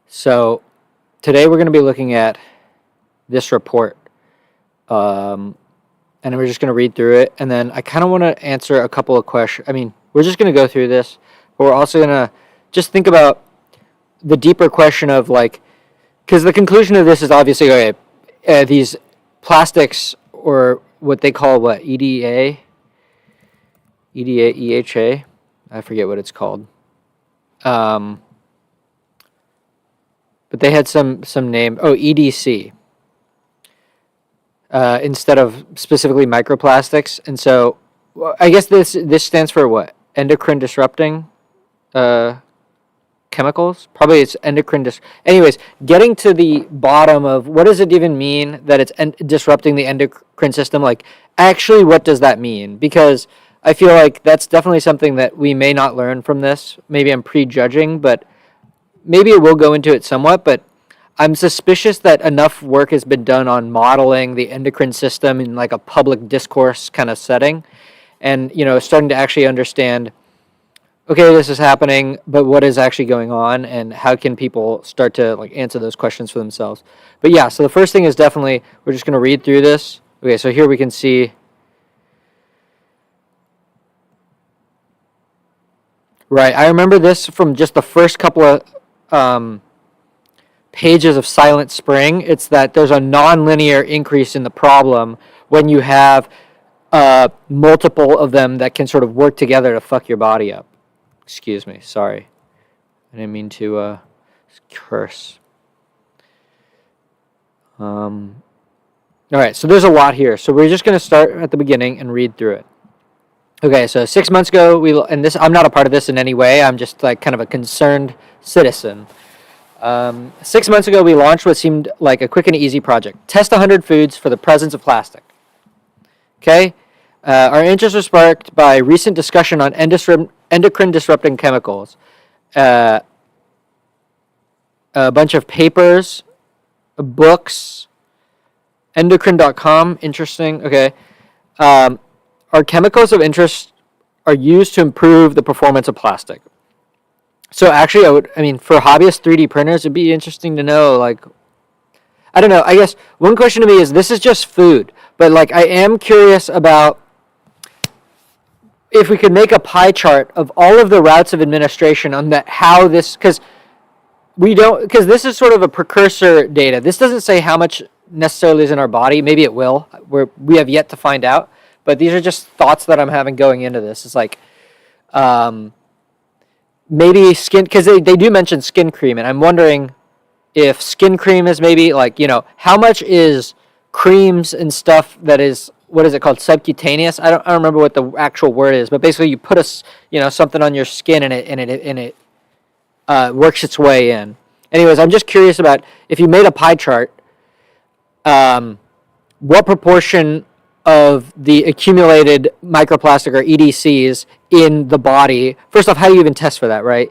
So today we're going to be looking at this report, and we're just going to read through it, and then I kind of want to answer a couple of questions. I mean, we're just going to go through this, but we're also going to just think about the deeper question of, like, because the conclusion of this is obviously, okay, these plastics, or what they call, EDA, EHA, I forget what it's called. But they had some name. Oh, EDC. Instead of specifically microplastics, and so I guess this stands for what? Endocrine disrupting chemicals. Probably it's endocrine. Anyways, getting to the bottom of what does it even mean that it's disrupting the endocrine system? Like, actually, what does that mean? Because I feel like that's definitely something that we may not learn from this. Maybe I'm prejudging, but maybe it will go into it somewhat. But I'm suspicious that enough work has been done on modeling the endocrine system in like a public discourse kind of setting, and starting to actually understand, okay, this is happening, but what is actually going on, and how can people start to answer those questions for themselves. But yeah, so the first thing is definitely, we're just going to read through this. Okay, so here we can see, right, I remember this from just the first couple of pages of Silent Spring. It's that there's a nonlinear increase in the problem when you have multiple of them that can sort of work together to fuck your body up. Excuse me, sorry. I didn't mean to curse. All right, so there's a lot here. So we're just going to start at the beginning and read through it. Okay, so 6 months ago, and this, I'm not a part of this in any way. I'm just like kind of a concerned citizen. 6 months ago, we launched what seemed like a quick and easy project. Test 100 foods for the presence of plastic. Okay? Our interest was sparked by recent discussion on endocrine disrupting chemicals. A bunch of papers, books, endocrine.com, interesting. Okay. Our chemicals of interest are used to improve the performance of plastic. So actually, for hobbyist 3D printers, it'd be interesting to know, I don't know, I guess one question to me is, this is just food, but I am curious about if we could make a pie chart of all of the routes of administration on how this, because this is sort of a precursor data. This doesn't say how much necessarily is in our body. Maybe it will. We have yet to find out, but these are just thoughts that I'm having going into this. It's maybe skin, because they do mention skin cream, and I'm wondering if skin cream is maybe how much is creams and stuff that is, what is it called, subcutaneous? I don't remember what the actual word is, but basically you put something on your skin and it works its way in. Anyways, I'm just curious about, if you made a pie chart, what proportion of the accumulated microplastic, or EDCs, in the body. First off, how do you even test for that, right?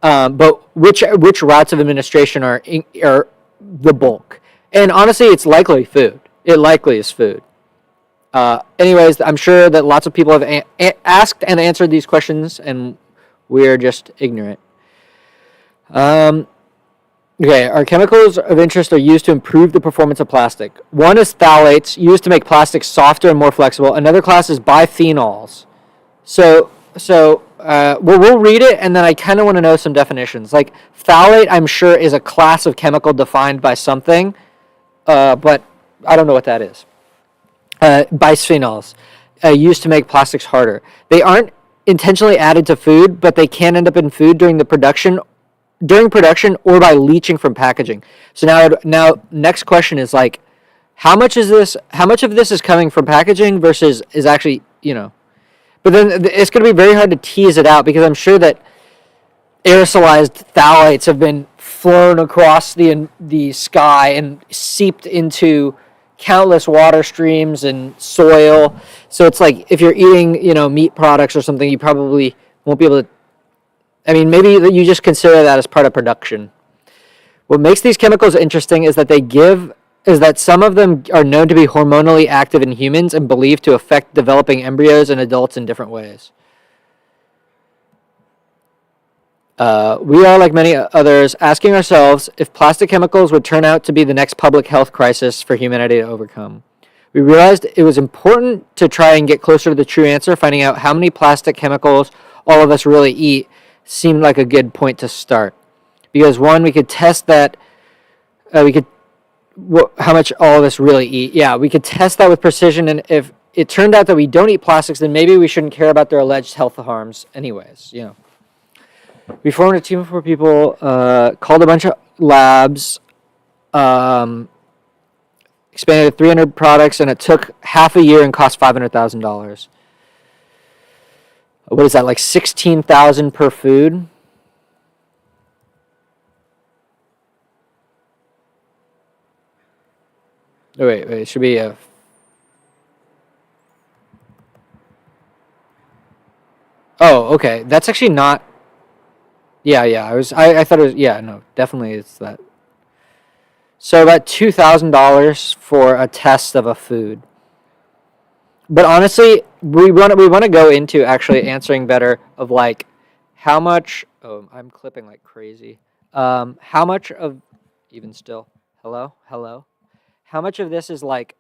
But which routes of administration are the bulk? And honestly, it's likely food. It likely is food. Anyways, I'm sure that lots of people have asked and answered these questions, and we're just ignorant. Okay, our chemicals of interest are used to improve the performance of plastic. One is phthalates, used to make plastic softer and more flexible. Another class is biphenyls. So we'll read it, and then I kind of want to know some definitions. Phthalate, I'm sure, is a class of chemical defined by something, but I don't know what that is. Bisphenols, used to make plastics harder. They aren't intentionally added to food, but they can end up in food during production or by leaching from packaging. So now next question is how much of this is coming from packaging versus is actually, but then it's going to be very hard to tease it out, because I'm sure that aerosolized phthalates have been flown across the sky and seeped into countless water streams and soil. So it's if you're eating, meat products or something, you probably won't be able to, maybe you just consider that as part of production. What makes these chemicals interesting is that some of them are known to be hormonally active in humans and believed to affect developing embryos and adults in different ways. We are, like many others, asking ourselves if plastic chemicals would turn out to be the next public health crisis for humanity to overcome. We realized it was important to try and get closer to the true answer. Finding out how many plastic chemicals all of us really eat seemed like a good point to start. Because one, we could test that, how much all of us really eat. Yeah, we could test that with precision, and if it turned out that we don't eat plastics, then maybe we shouldn't care about their alleged health harms anyways, We formed a team of 4 people, called a bunch of labs, expanded to 300 products, and it took half a year and cost $500,000. What is that, like $16,000 per food? Oh, wait, it should be a... Oh, okay. That's actually not... Yeah, I thought it was... Yeah, no, definitely it's that. So about $2,000 for a test of a food. But honestly, we want to go into actually answering better of like how much... Oh, I'm clipping like crazy. How much of... Even still. Hello? How much of this is like...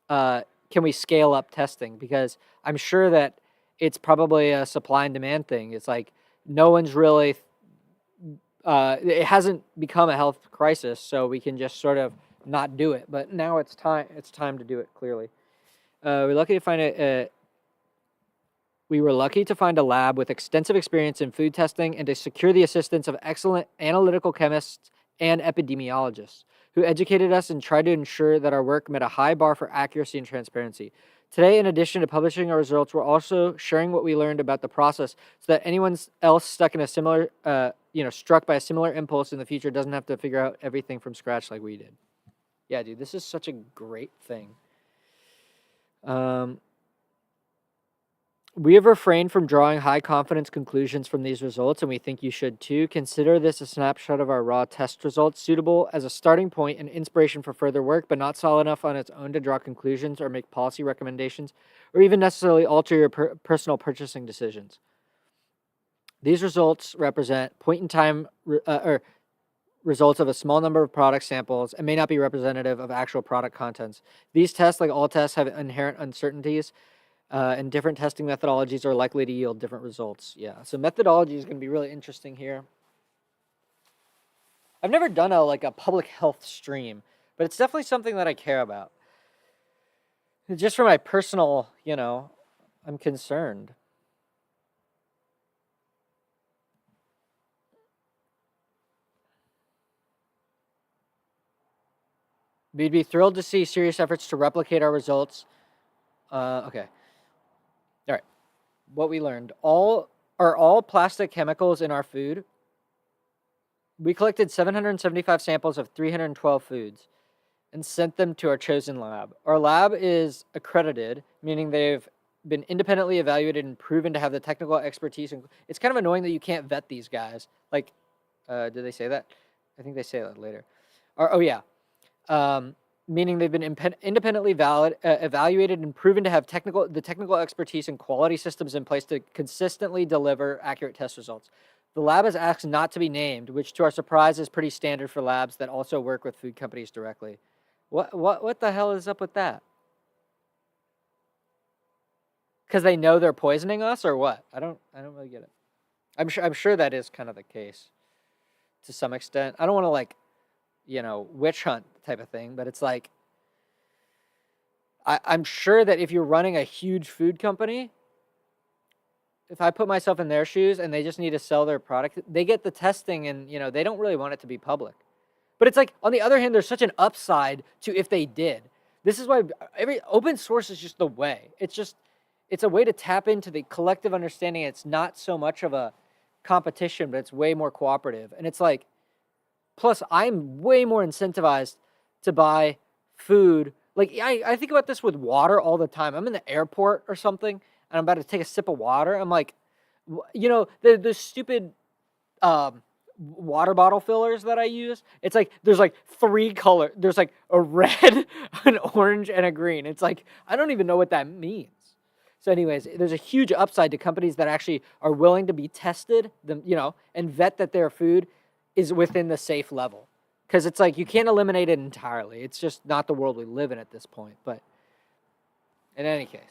can we scale up testing? Because I'm sure that it's probably a supply and demand thing. It's like no one's really... it hasn't become a health crisis, so we can just sort of not do it. But now it's time to do it, clearly. We were lucky to find a lab with extensive experience in food testing and to secure the assistance of excellent analytical chemists and epidemiologists who educated us and tried to ensure that our work met a high bar for accuracy and transparency. Today, in addition to publishing our results, we're also sharing what we learned about the process so that anyone else stuck in a similar, struck by a similar impulse in the future doesn't have to figure out everything from scratch like we did. Yeah, dude, this is such a great thing. We have refrained from drawing high confidence conclusions from these results, and we think you should too. Consider this a snapshot of our raw test results, suitable as a starting point and inspiration for further work, but not solid enough on its own to draw conclusions or make policy recommendations, or even necessarily alter your personal purchasing decisions. These results represent point-in-time results of a small number of product samples and may not be representative of actual product contents. These tests, like all tests, have inherent uncertainties, and different testing methodologies are likely to yield different results. Yeah, so methodology is going to be really interesting here. I've never done a public health stream, but it's definitely something that I care about. Just for my personal, I'm concerned. We'd be thrilled to see serious efforts to replicate our results. Okay. All right. What we learned. All plastic chemicals in our food? We collected 775 samples of 312 foods and sent them to our chosen lab. Our lab is accredited, meaning they've been independently evaluated and proven to have the technical expertise. And it's kind of annoying that you can't vet these guys. Like, did they say that? I think they say that later. Meaning they've been independently evaluated and proven to have the technical expertise and quality systems in place to consistently deliver accurate test results. The lab is asked not to be named, which to our surprise is pretty standard for labs that also work with food companies directly. What the hell is up with that? Because they know they're poisoning us, or what? I don't really get it. I'm sure that is kind of the case to some extent. I don't want to witch hunt type of thing, but it's like, I'm sure that if you're running a huge food company, if I put myself in their shoes and they just need to sell their product, they get the testing and, they don't really want it to be public. But it's like, on the other hand, there's such an upside to if they did. This is why every open source is just the way. It's a way to tap into the collective understanding. It's not so much of a competition, but it's way more cooperative. And it's like, plus, I'm way more incentivized to buy food. Like, I think about this with water all the time. I'm in the airport or something, and I'm about to take a sip of water. I'm like, the stupid water bottle fillers that I use. It's like, there's like 3 colors. There's like a red, an orange, and a green. It's like, I don't even know what that means. So anyways, there's a huge upside to companies that actually are willing to be tested, and vet that their food is within the safe level. Because it's like you can't eliminate it entirely. It's just not the world we live in at this point. But in any case,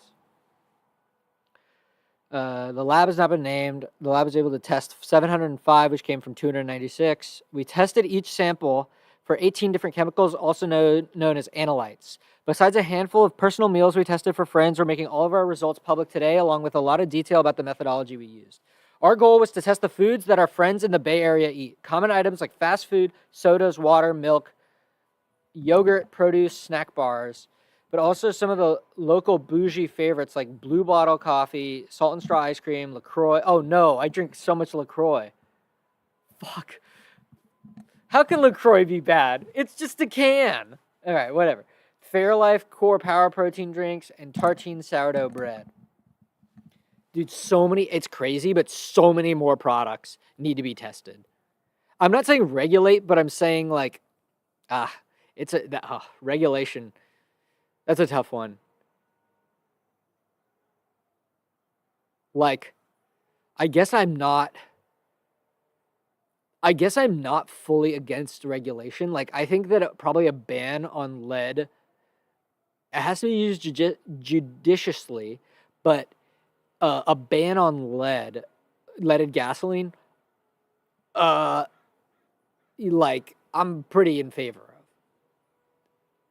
the lab has not been named. The lab was able to test 705, which came from 296. We tested each sample for 18 different chemicals, also known as analytes. Besides a handful of personal meals we tested for friends, we're making all of our results public today, along with a lot of detail about the methodology we used. Our goal was to test the foods that our friends in the Bay Area eat. Common items like fast food, sodas, water, milk, yogurt, produce, snack bars, but also some of the local bougie favorites like Blue Bottle coffee, Salt and Straw ice cream, LaCroix. Oh no, I drink so much LaCroix. Fuck. How can LaCroix be bad? It's just a can. All right, whatever. Fairlife Core Power Protein drinks and Tartine sourdough bread. Dude, it's crazy, but so many more products need to be tested. I'm not saying regulate, but I'm saying regulation. That's a tough one. Like, I guess I'm not fully against regulation. Like, I think that probably a ban on lead, it has to be used judiciously, but a ban on leaded gasoline, I'm pretty in favor of.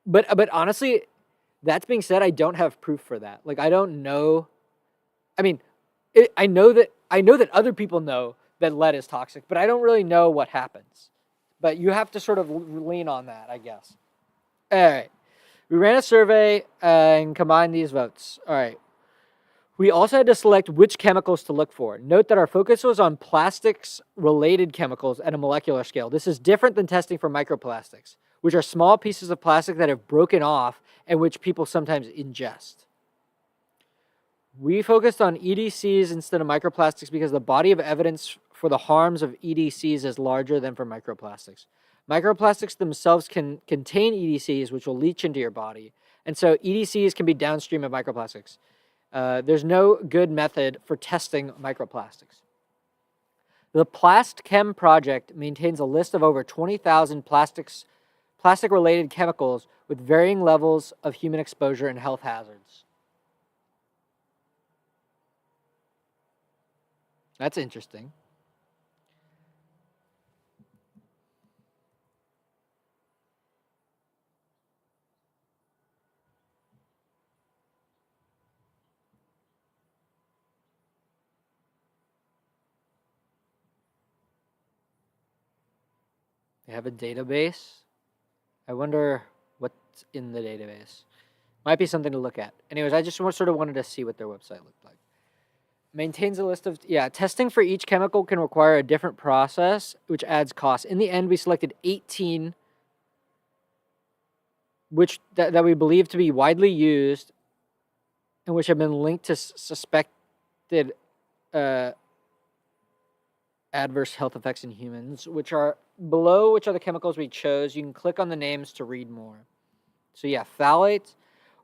But honestly, that being said, I don't have proof for that. Like, I don't know. I mean, I know that other people know that lead is toxic, but I don't really know what happens. But you have to sort of lean on that, I guess. All right. We ran a survey and combined these votes. All right. We also had to select which chemicals to look for. Note that our focus was on plastics-related chemicals at a molecular scale. This is different than testing for microplastics, which are small pieces of plastic that have broken off and which people sometimes ingest. We focused on EDCs instead of microplastics because the body of evidence for the harms of EDCs is larger than for microplastics. Microplastics themselves can contain EDCs, which will leach into your body. And so EDCs can be downstream of microplastics. There's no good method for testing microplastics. The PlastChem project maintains a list of over 20,000 plastic-related chemicals with varying levels of human exposure and health hazards. That's interesting. They have a database. I wonder what's in the database. Might be something to look at. Anyways, I just sort of wanted to see what their website looked like. Maintains a list of, testing for each chemical can require a different process, which adds cost. In the end, we selected 18, which that we believe to be widely used and which have been linked to suspected adverse health effects in humans, which are the chemicals we chose. You can click on the names to read more. So yeah, phthalates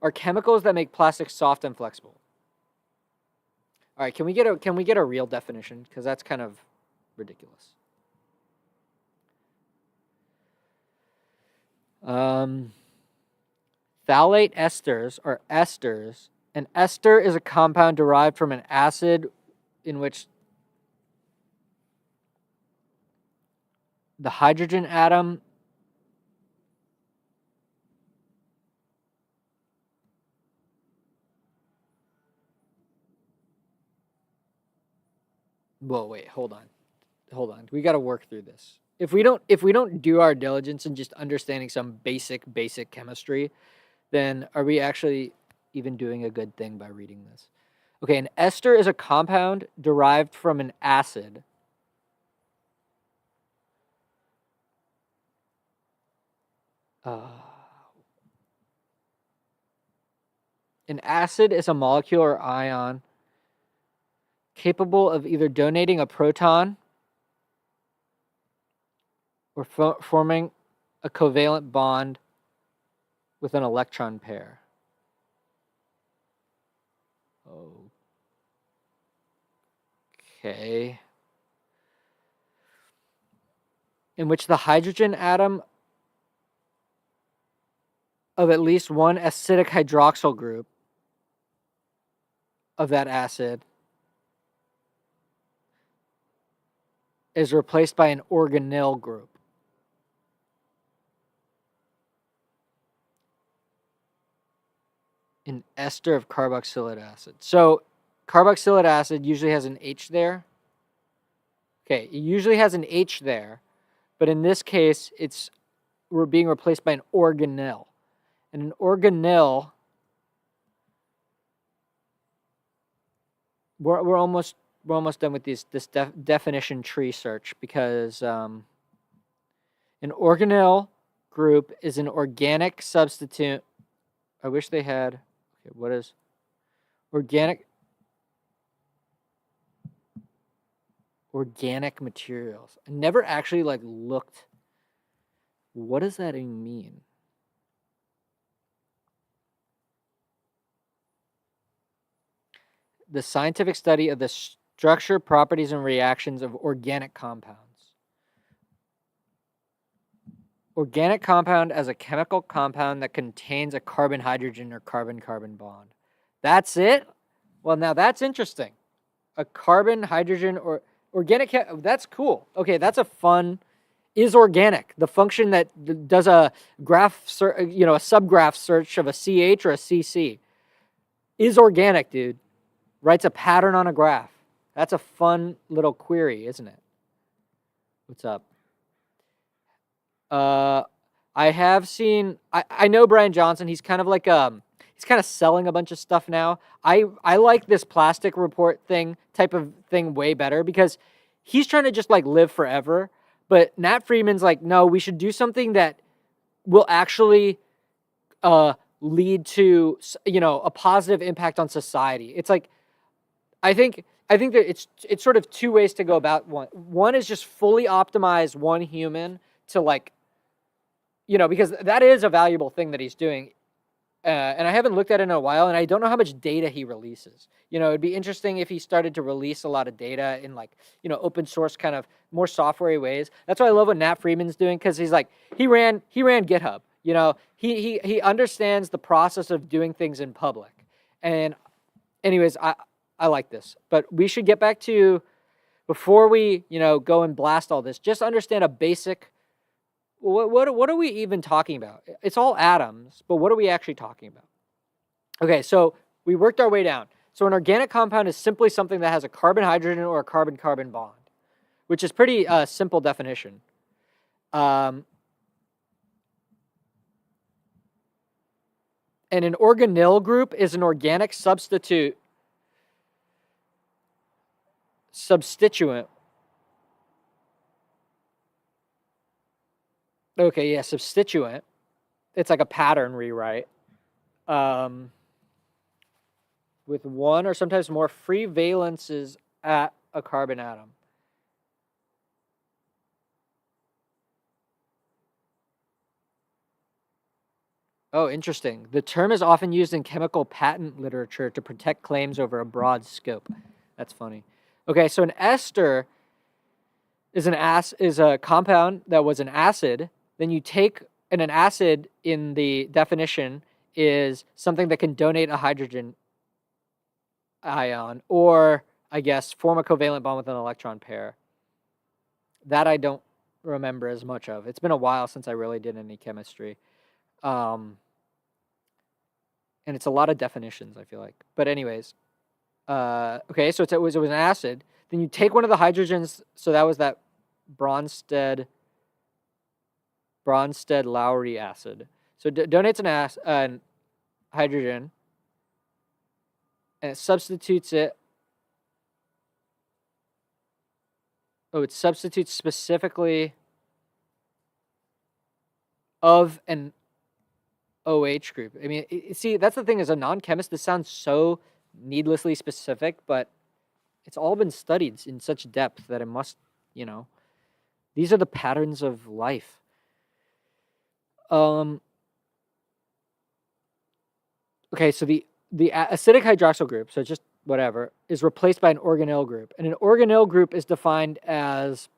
are chemicals that make plastics soft and flexible. All right, can we get a real definition? Because that's kind of ridiculous. Phthalate esters are esters. An ester is a compound derived from an acid in which the hydrogen atom Whoa, wait, hold on. We got to work through this. If we don't do our diligence in just understanding some basic chemistry, then are we actually even doing a good thing by reading this? Okay, an ester is a compound derived from an acid. An acid is a molecule or ion capable of either donating a proton or forming a covalent bond with an electron pair. Okay. In which the hydrogen atom of at least one acidic hydroxyl group of that acid is replaced by an organyl group. An ester of carboxylic acid. So carboxylic acid usually has an H there. Okay, it usually has an H there, but in this case, we're being replaced by an organyl. And an organyl, we're almost done with this definition tree search, because an organyl group is an organic substitute. I wish they had. Okay, what is organic materials? I never actually looked. What does that even mean? The scientific study of the structure, properties, and reactions of organic compounds. Organic compound as a chemical compound that contains a carbon-hydrogen or carbon-carbon bond. That's it? Well, now that's interesting. A carbon-hydrogen or organic, that's cool. Okay, that's a fun, is organic. The function that does a graph, a subgraph search of a CH or a CC. Is organic, dude. Writes a pattern on a graph. That's a fun little query, isn't it? What's up? I have seen. I know Brian Johnson. He's kind of like he's kind of selling a bunch of stuff now. I like this plastic report type of thing way better, because he's trying to just live forever. But Nat Freeman's like, no, we should do something that will actually lead to a positive impact on society. It's like, I think that it's sort of two ways to go about one. One is just fully optimize one human to because that is a valuable thing that he's doing. And I haven't looked at it in a while, and I don't know how much data he releases. It'd be interesting if he started to release a lot of data in open source kind of more software ways. That's why I love what Nat Freeman's doing, because he's he ran GitHub. He understands the process of doing things in public. And anyways, I like this, but we should get back to, before we go and blast all this, just understand a basic. What are we even talking about? It's all atoms, but what are we actually talking about? Okay, so we worked our way down. So an organic compound is simply something that has a carbon-hydrogen or a carbon-carbon bond, which is pretty simple definition. And an organyl group is an organic substituent. Okay, yeah, substituent. It's like a pattern rewrite. With one or sometimes more free valences at a carbon atom. Oh, interesting. The term is often used in chemical patent literature to protect claims over a broad scope. That's funny. Okay, so an ester is a compound that was an acid. Then you take an acid in the definition is something that can donate a hydrogen ion, or I guess form a covalent bond with an electron pair. That I don't remember as much of. It's been a while since I really did any chemistry. And it's a lot of definitions, I feel like. But anyways, okay, so it was an acid. Then you take one of the hydrogens, so that was that Bronsted-Lowry acid. So donates an hydrogen, and it substitutes it. Oh, it substitutes specifically of an OH group. I mean, see, that's the thing, as a non-chemist, this sounds so needlessly specific, but it's all been studied in such depth that it must, these are the patterns of life. Okay, so the acidic hydroxyl group, so just whatever, is replaced by an organelle group. And an organelle group is defined as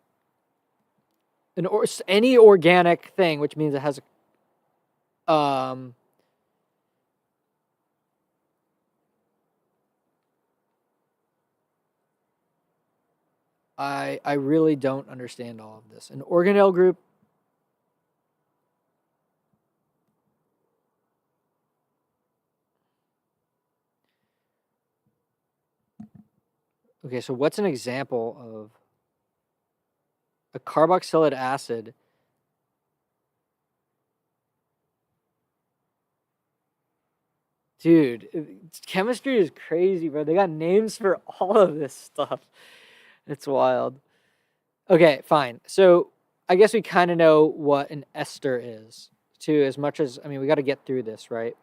any organic thing, which means it has I really don't understand all of this. An organelle group. Okay, so what's an example of a carboxylic acid? Dude, chemistry is crazy, bro. They got names for all of this stuff. It's wild. Okay, fine. So I guess we kind of know what an ester is, too, as much as, I mean, we got to get through this, right?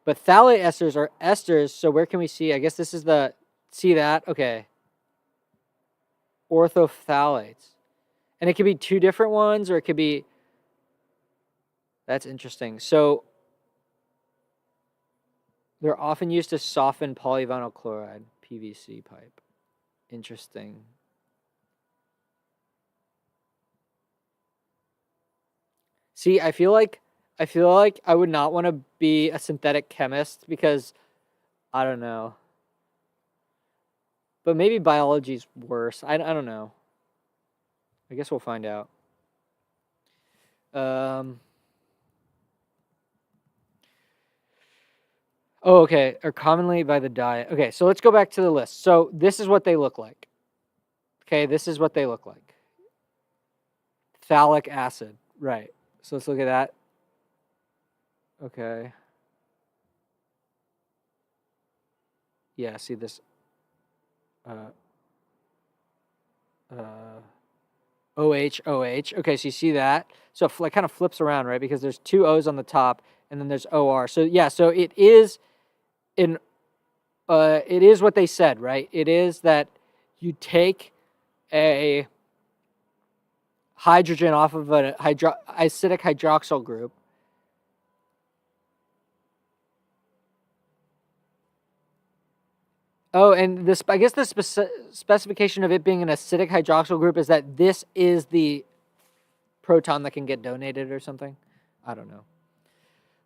But phthalate esters are esters, so where can we see? I guess this is see that? Okay. Orthophthalates. And it could be two different ones, or it could be, that's interesting. So they're often used to soften polyvinyl chloride, PVC pipe. Interesting. See, I feel like I would not want to be a synthetic chemist because I don't know. But maybe biology's worse. I don't know. I guess we'll find out. Oh, okay. Or commonly by the diet. Okay, so let's go back to the list. So this is what they look like. Okay, this is what they look like. Phthalic acid. Right. So let's look at that. Okay. Yeah, see this. OH, OH. Okay, so you see that. So it kind of flips around, right? Because there's two O's on the top, and then there's OR. So yeah, so it is it is what they said, right? It is that you take a hydrogen off of an acidic hydroxyl group. Oh, and this, I guess the specification of it being an acidic hydroxyl group is that this is the proton that can get donated or something. I don't know.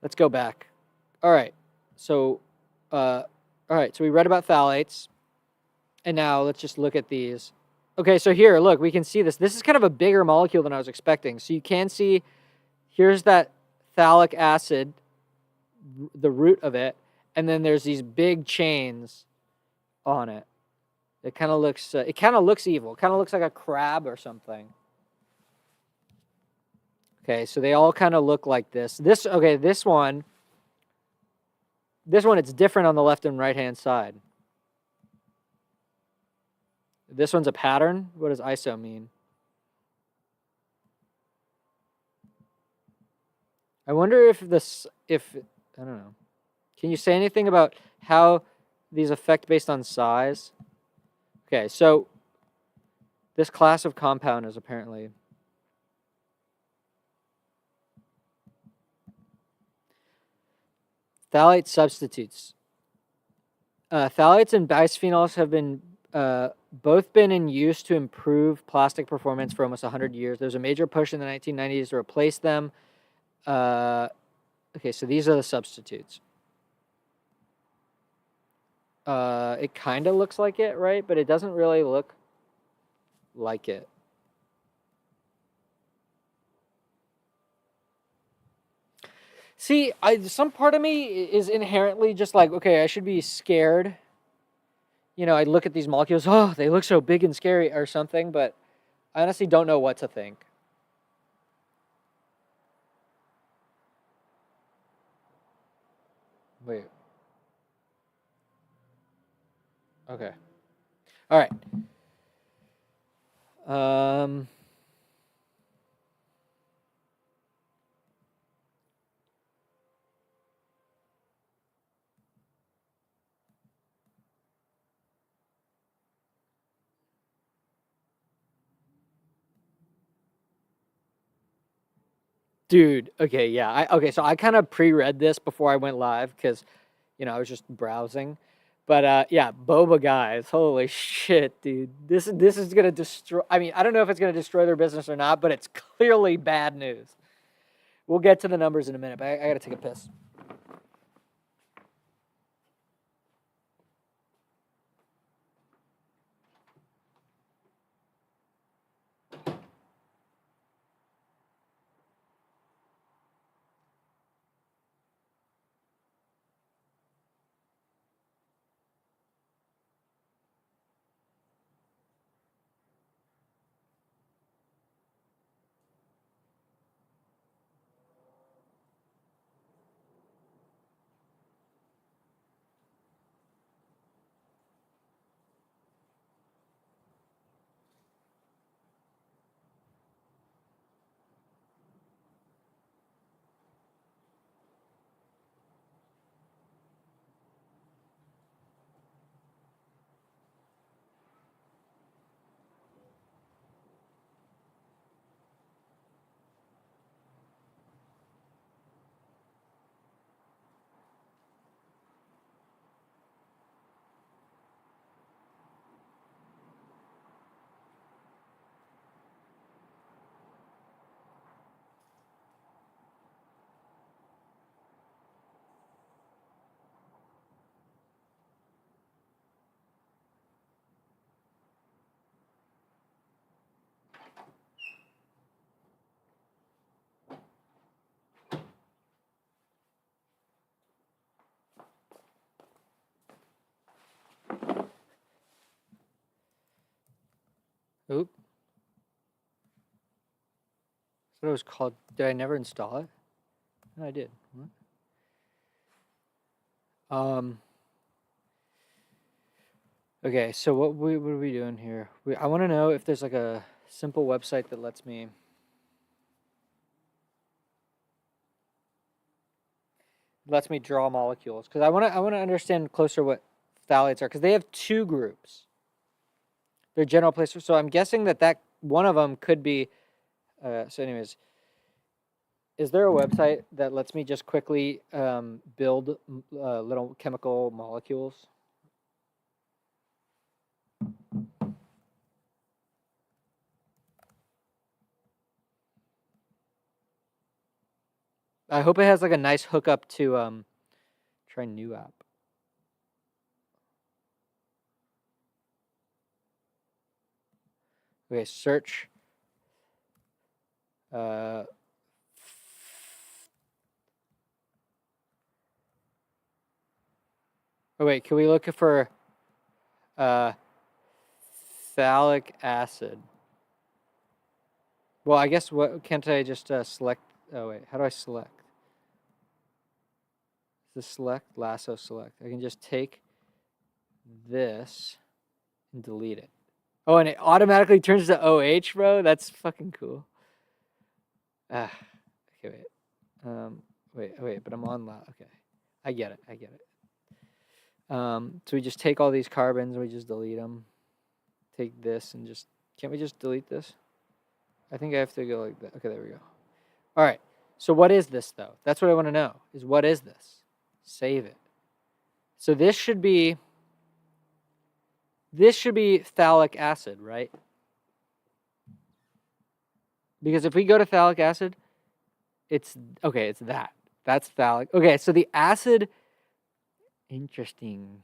Let's go back. All right. So, so we read about phthalates, and now let's just look at these. Okay, so here, look, we can see this. This is kind of a bigger molecule than I was expecting. So you can see, here's that phthalic acid, the root of it, and then there's these big chains on it. It kind of looks evil. It kind of looks like a crab or something. Okay, so they all kind of look like this. This one, it's different on the left and right-hand side. This one's a pattern. What does iso mean? I wonder if I don't know. Can you say anything about how these affect based on size? Okay, so this class of compound is apparently phthalate substitutes. Phthalates and bisphenols have been both been in use to improve plastic performance for almost 100 years. There was a major push in the 1990s to replace them. Okay, so these are the substitutes. It kind of looks like it, right? But it doesn't really look like it. See, some part of me is inherently just like, okay, I should be scared. You know, I look at these molecules, oh, they look so big and scary or something, but I honestly don't know what to think. Wait. Okay. All right. Dude, okay, yeah. So I kind of pre-read this before I went live because, you know, I was just browsing. But yeah, boba guys, holy shit, dude. This is gonna destroy. I mean, I don't know if it's gonna destroy their business or not, but it's clearly bad news. We'll get to the numbers in a minute, but I gotta take a piss. Oop. That's what it was called. Did I never install it? No, I did. What? Okay, so what are we doing here? I want to know if there's like a simple website that lets me draw molecules, because I want to understand closer what phthalates are, because they have two groups. They're general placers, so I'm guessing that one of them could be. So, anyways, is there a website that lets me just quickly build little chemical molecules? I hope it has like a nice hookup to try new app. Okay, search. Oh wait, can we look for phthalic acid? Well, I guess what can't I just select? Oh wait, how do I select? Is this select? Lasso select. I can just take this and delete it. Oh, and it automatically turns to OH, bro. That's fucking cool. Ah, okay, wait, but I'm on okay. I get it. So we just take all these carbons, we just delete them. Take this and just, can't we just delete this? I think I have to go like that. Okay, there we go. All right. So what is this though? That's what I want to know. Is what is this? Save it. So this should be phthalic acid, right? Because if we go to phthalic acid, it's okay, it's that. That's phthalic. Okay, so the acid, interesting.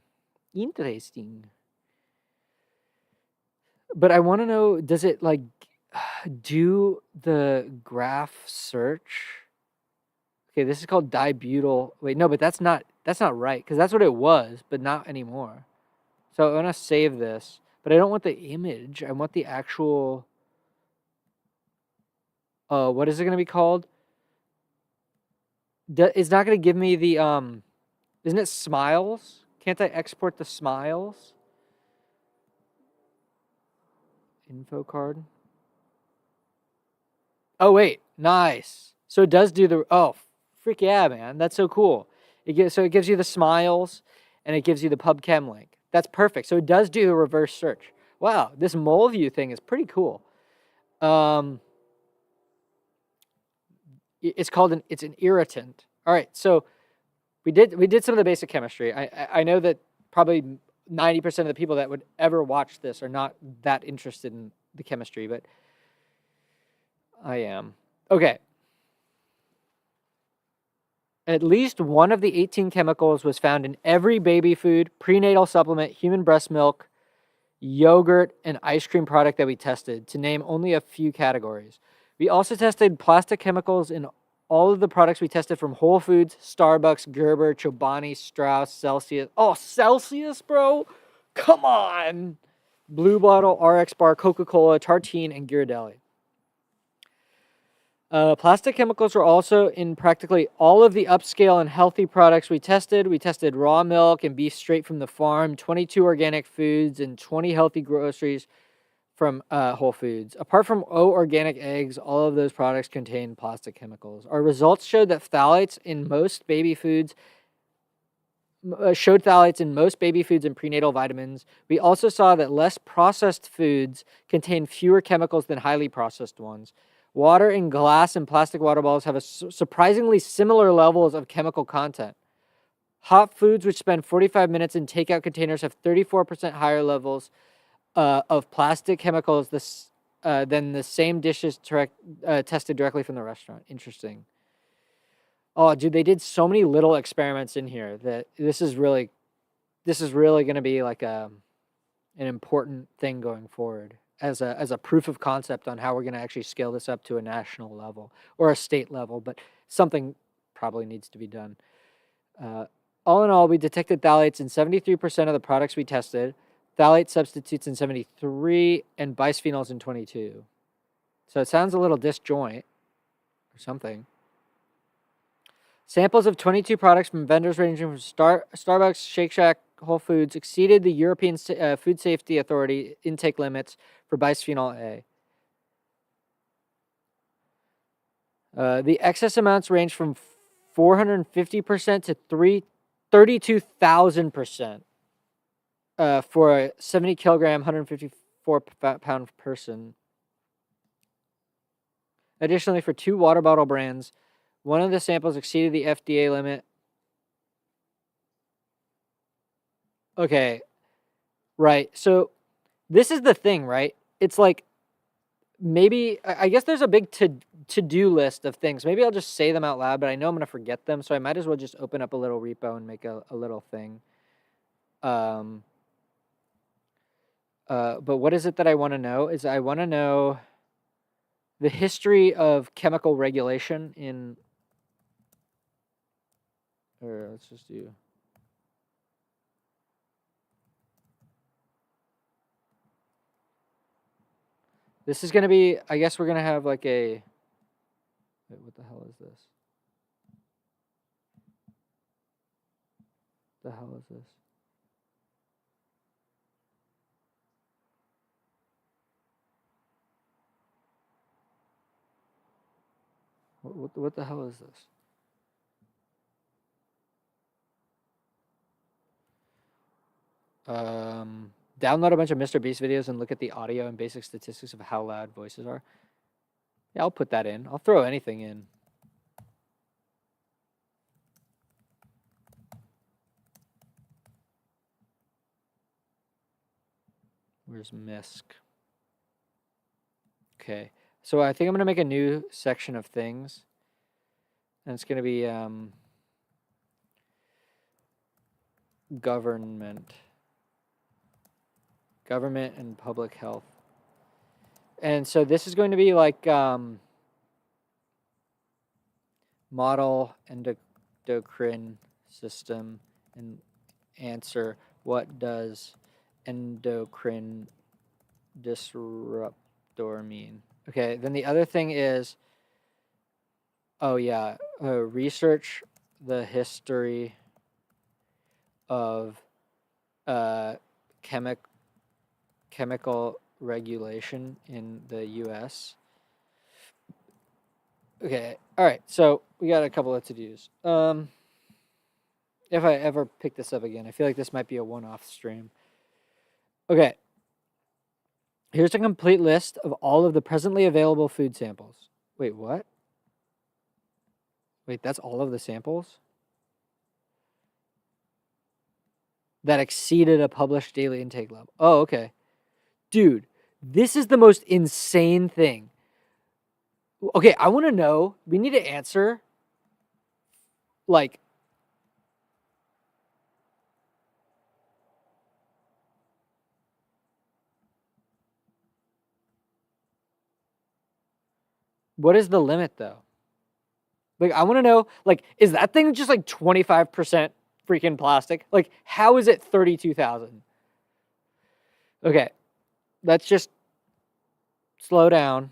But I want to know, does it like do the graph search? Okay, this is called dibutyl. Wait, no, but that's not right, because that's what it was, but not anymore. So I want to save this, but I don't want the image. I want the actual. What is it going to be called? It's not going to give me the Isn't it smiles? Can't I export the smiles? Info card. Oh wait, nice. So it does do the. Oh, freak yeah, man! That's so cool. It gives you the smiles, and it gives you the PubChem link. That's perfect. So it does do the reverse search. Wow, this mole view thing is pretty cool. It's called it's an irritant. All right, so we did some of the basic chemistry. I know that probably 90% of the people that would ever watch this are not that interested in the chemistry, but I am. Okay. At least one of the 18 chemicals was found in every baby food, prenatal supplement, human breast milk, yogurt, and ice cream product that we tested, to name only a few categories. We also tested plastic chemicals in all of the products we tested from Whole Foods, Starbucks, Gerber, Chobani, Strauss, Celsius. Oh, Celsius, bro? Come on! Blue Bottle, RX Bar, Coca-Cola, Tartine, and Ghirardelli. Plastic chemicals were also in practically all of the upscale and healthy products we tested. We tested raw milk and beef straight from the farm, 22 organic foods, and 20 healthy groceries from Whole Foods. Apart from organic eggs, all of those products contain plastic chemicals. Our results showed that phthalates in most baby foods and prenatal vitamins. We also saw that less processed foods contain fewer chemicals than highly processed ones. Water in glass and plastic water bottles have surprisingly similar levels of chemical content. Hot foods, which spend 45 minutes in takeout containers, have 34% higher levels of plastic chemicals than the same dishes tested directly from the restaurant. Interesting. Oh, dude, they did so many little experiments in here that this is really going to be like an important thing going forward as a proof of concept on how we're going to actually scale this up to a national level or a state level, but something probably needs to be done. All in all, we detected phthalates in 73% of the products we tested, phthalate substitutes in 73, and bisphenols in 22. So it sounds a little disjoint or something. Samples of 22 products from vendors ranging from Starbucks, Shake Shack, Whole Foods exceeded the European Food Safety Authority intake limits for bisphenol A. The excess amounts range from 450% to 32,000% for a 70 kilogram, 154 pound person. Additionally, for 2 water bottle brands, one of the samples exceeded the FDA limit. Okay, right. So this is the thing, right? It's like maybe, I guess there's a big to-do list of things. Maybe I'll just say them out loud, but I know I'm going to forget them, so I might as well just open up a little repo and make a little thing. But what is it that I want to know? Is I want to know the history of chemical regulation in, or let's just do, this is going to be, I guess we're going to have like a, wait, what the hell is this? The hell is this? What the hell is this? Download a bunch of Mr. Beast videos and look at the audio and basic statistics of how loud voices are. Yeah, I'll put that in. I'll throw anything in. Where's MISC? Okay, so I think I'm going to make a new section of things. And it's going to be government and public health. And so this is going to be like model endocrine system and answer, what does endocrine disruptor mean? Okay, then the other thing is, oh yeah, research the history of chemical regulation in the U.S. Okay, all right, so we got a couple of to-dos. If I ever pick this up again, I feel like this might be a one-off stream. Okay, here's a complete list of all of the presently available food samples. Wait, what? Wait, that's all of the samples? that exceeded a published daily intake level. Oh, okay. Dude, this is the most insane thing. Okay, I want to know. We need to answer. Like, what is the limit though? Like, I want to know. Like, is that thing just like 25% freaking plastic? Like, how is it 32,000? Okay, let's just slow down.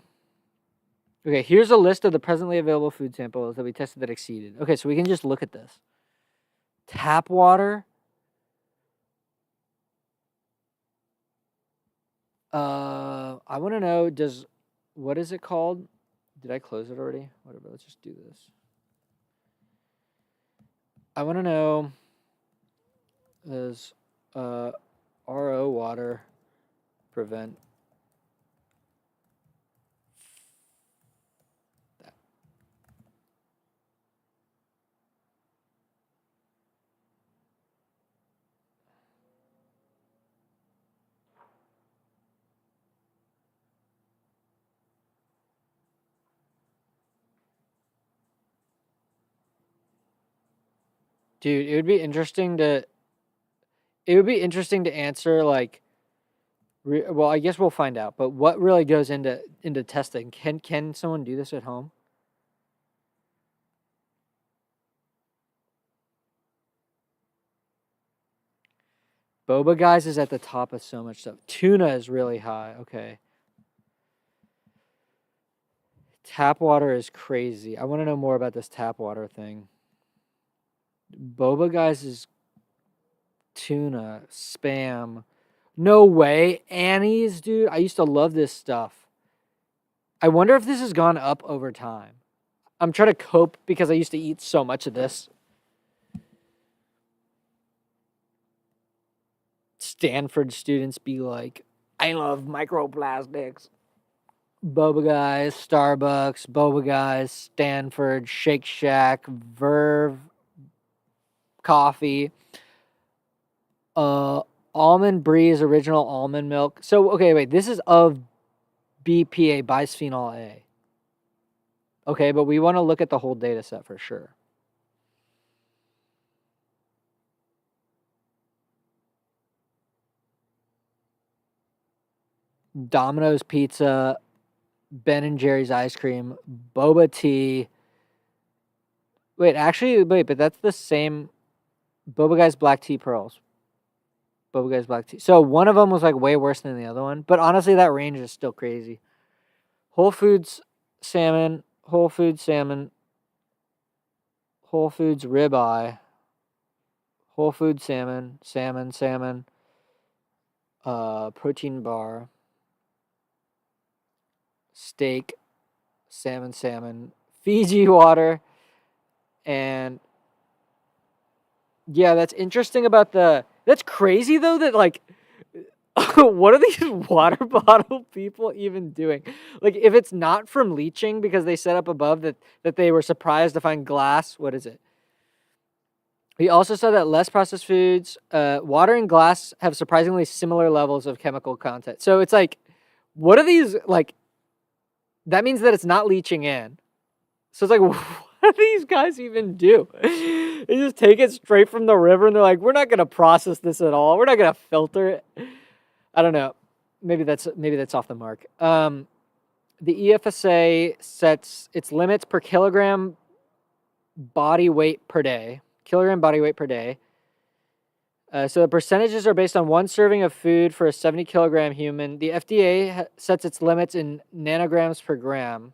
Okay, here's a list of the presently available food samples that we tested that exceeded. Okay, so we can just look at this. Tap water. I want to know, what is it called? Did I close it already? Whatever, let's just do this. I want to know, does RO water prevent that? Dude, it would be interesting to answer like well, I guess we'll find out, but what really goes into testing? Can someone do this at home? Boba guys is at the top of so much stuff. Tuna is really high. Okay. Tap water is crazy. I want to know more about this tap water thing. Boba guys is tuna, spam. No way. Annie's, dude. I used to love this stuff. I wonder if this has gone up over time. I'm trying to cope because I used to eat so much of this. Stanford students be like, I love microplastics. Boba guys, Starbucks, Boba guys, Stanford, Shake Shack, Verve, coffee, almond breeze, original almond milk. So okay, wait, this is of BPA, bisphenol A. Okay, but we want to look at the whole data set for sure. Domino's pizza, Ben and Jerry's ice cream, boba tea. Wait, but that's the same. Boba Guy's black tea pearls. Boba Guy's black tea. So one of them was like way worse than the other one. But honestly, that range is still crazy. Whole Foods salmon, Whole Foods salmon, Whole Foods ribeye, Whole Foods salmon, protein bar, steak, salmon, Fiji water, and yeah, that's interesting about that's crazy though that like what are these water bottle people even doing? Like if it's not from leaching because they set up above that they were surprised to find glass, what is it? We also saw that less processed foods, water and glass have surprisingly similar levels of chemical content. So it's like, what are these like? That means that it's not leaching in. So it's like, what do these guys even do? They just take it straight from the river and they're like, we're not gonna process this at all. We're not gonna filter it. I don't know. Maybe that's off the mark. The EFSA sets its limits per kilogram body weight per day. Kilogram body weight per day. So the percentages are based on one serving of food for a 70 kilogram human. The FDA sets its limits in nanograms per gram.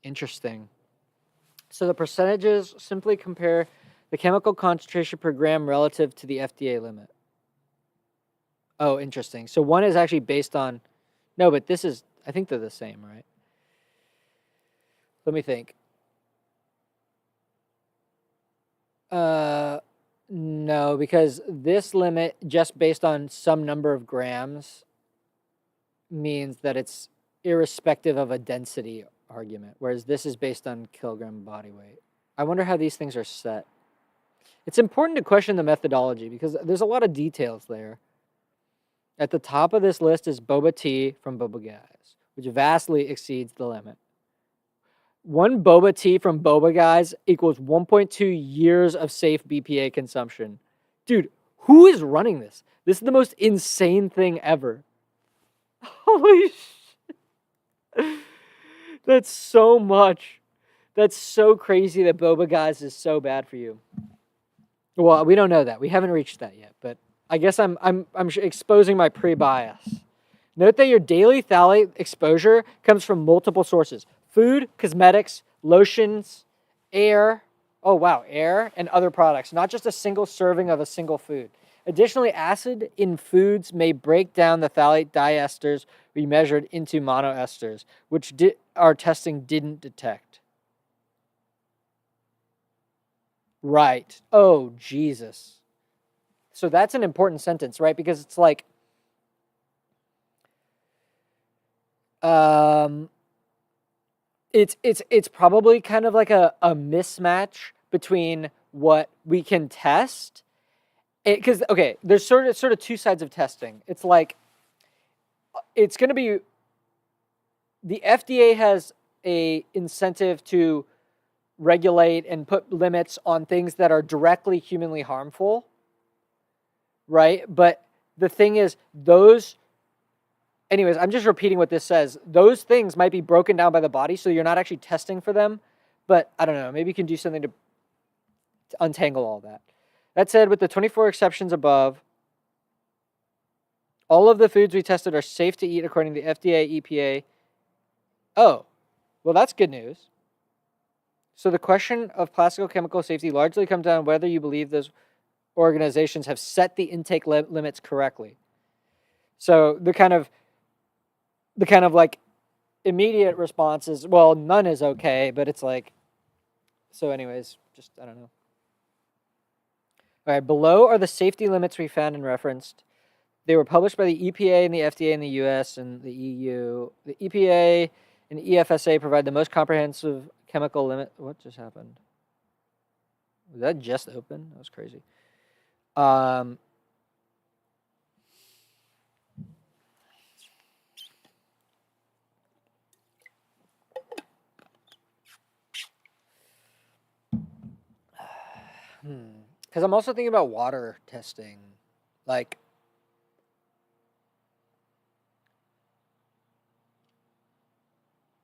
Interesting. So the percentages simply compare the chemical concentration per gram relative to the FDA limit. Oh, interesting. So one is actually based on, no, but this is, I think they're the same, right? Let me think. No, because this limit just based on some number of grams means that it's irrespective of a density argument, whereas this is based on kilogram body weight. I wonder how these things are set. It's important to question the methodology because there's a lot of details there. At the top of this list is boba tea from Boba Guys, which vastly exceeds the limit. One boba tea from Boba Guys equals 1.2 years of safe BPA consumption. Dude, who is running this? This is the most insane thing ever. Holy shit. That's so much. That's so crazy that Boba Guys is so bad for you. Well, we don't know that. We haven't reached that yet, but I guess I'm exposing my pre-bias. Note that your daily phthalate exposure comes from multiple sources: food, cosmetics, lotions, air. Oh wow, air and other products, not just a single serving of a single food. Additionally, acid in foods may break down the phthalate diesters we measured into monoesters, which our testing didn't detect. Right. Oh, Jesus. So that's an important sentence, right? Because it's like, it's probably kind of like a mismatch between what we can test. Because, okay, there's sort of two sides of testing. It's like, it's going to be, the FDA has a incentive to regulate and put limits on things that are directly humanly harmful, right? But the thing is, anyways, I'm just repeating what this says. Those things might be broken down by the body, so you're not actually testing for them. But I don't know, maybe you can do something to untangle all that. That said, with the 24 exceptions above, all of the foods we tested are safe to eat according to the FDA, EPA. Oh, well, that's good news. So the question of plasticochemical safety largely comes down to whether you believe those organizations have set the intake limits correctly. So the kind of like immediate response is, well, none is okay, but it's like, so anyways, just, I don't know. All right, below are the safety limits we found and referenced. They were published by the EPA and the FDA in the US and the EU. The EPA and EFSA provide the most comprehensive chemical limit. What just happened? Was that just open? That was crazy. Because I'm also thinking about water testing. Like,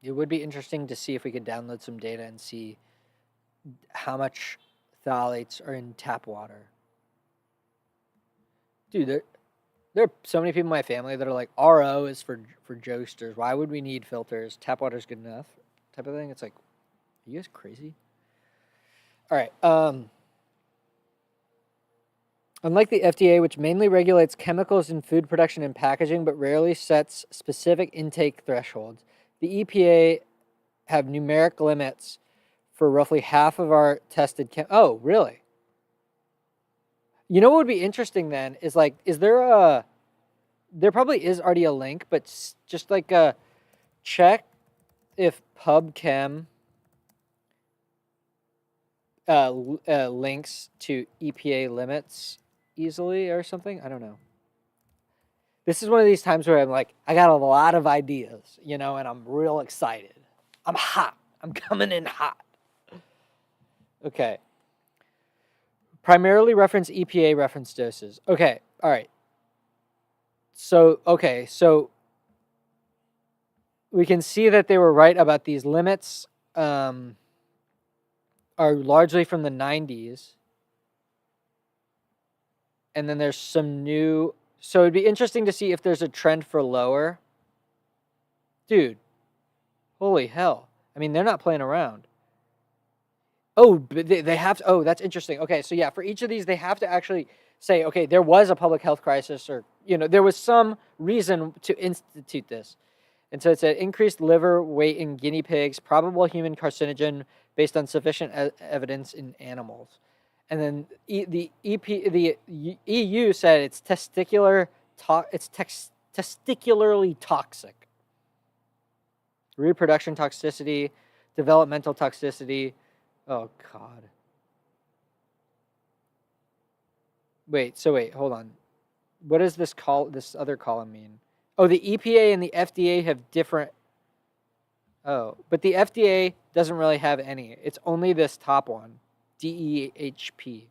it would be interesting to see if we could download some data and see how much phthalates are in tap water. Dude, there are so many people in my family that are like, RO is for jokesters. Why would we need filters? Tap water's good enough, type of thing. It's like, are you guys crazy? All right. Unlike the FDA, which mainly regulates chemicals in food production and packaging, but rarely sets specific intake thresholds, the EPA have numeric limits for roughly half of our tested oh, really? You know what would be interesting then is like, there probably is already a link, but just like check if PubChem links to EPA limits easily or something. I don't know. This is one of these times where I'm like, I got a lot of ideas, and I'm real excited. I'm hot. I'm coming in hot. Okay. Primarily reference EPA reference doses. Okay. All right. So we can see that they were right about these limits are largely from the 90s. And then there's some new... So it'd be interesting to see if there's a trend for lower. Dude. Holy hell. I mean, they're not playing around. Oh, but they have to... Oh, that's interesting. Okay, so yeah, for each of these, they have to actually say, okay, there was a public health crisis or, there was some reason to institute this. And so it said increased liver weight in guinea pigs, probable human carcinogen based on sufficient evidence in animals. And then the EU said it's testicularly toxic. Reproduction toxicity, developmental toxicity. Oh, God. wait, hold on. What does this other column mean? Oh, the EPA and the FDA have different. Oh, but the FDA doesn't really have any. It's only this top one, DEHP.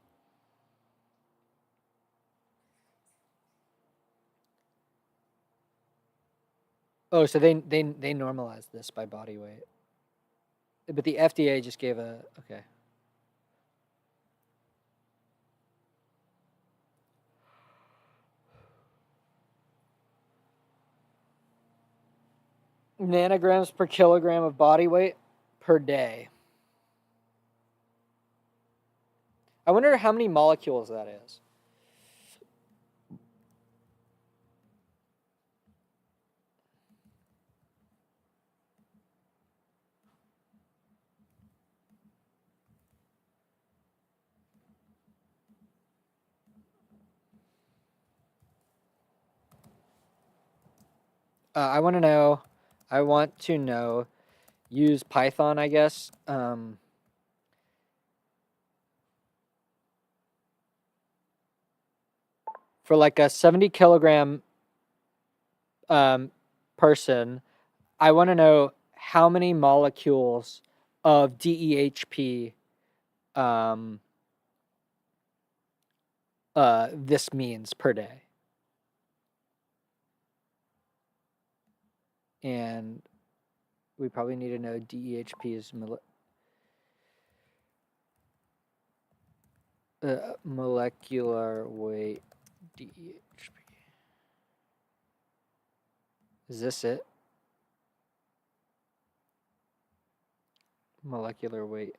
Oh, so they normalized this by body weight. But the FDA just gave a okay. Nanograms per kilogram of body weight per day. I wonder how many molecules that is. I want to know. I want to know. Use Python, I guess. For like a 70 kilogram person, I want to know how many molecules of DEHP this means per day. And we probably need to know DEHP's molecular weight. DEHP. Is this it? Molecular weight.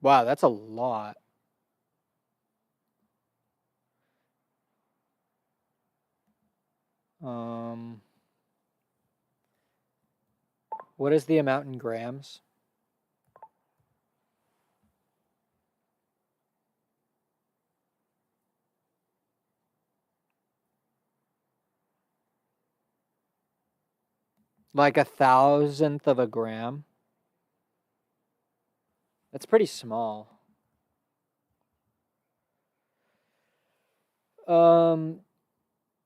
Wow, that's a lot. What is the amount in grams? Like 1,000th of a gram? That's pretty small.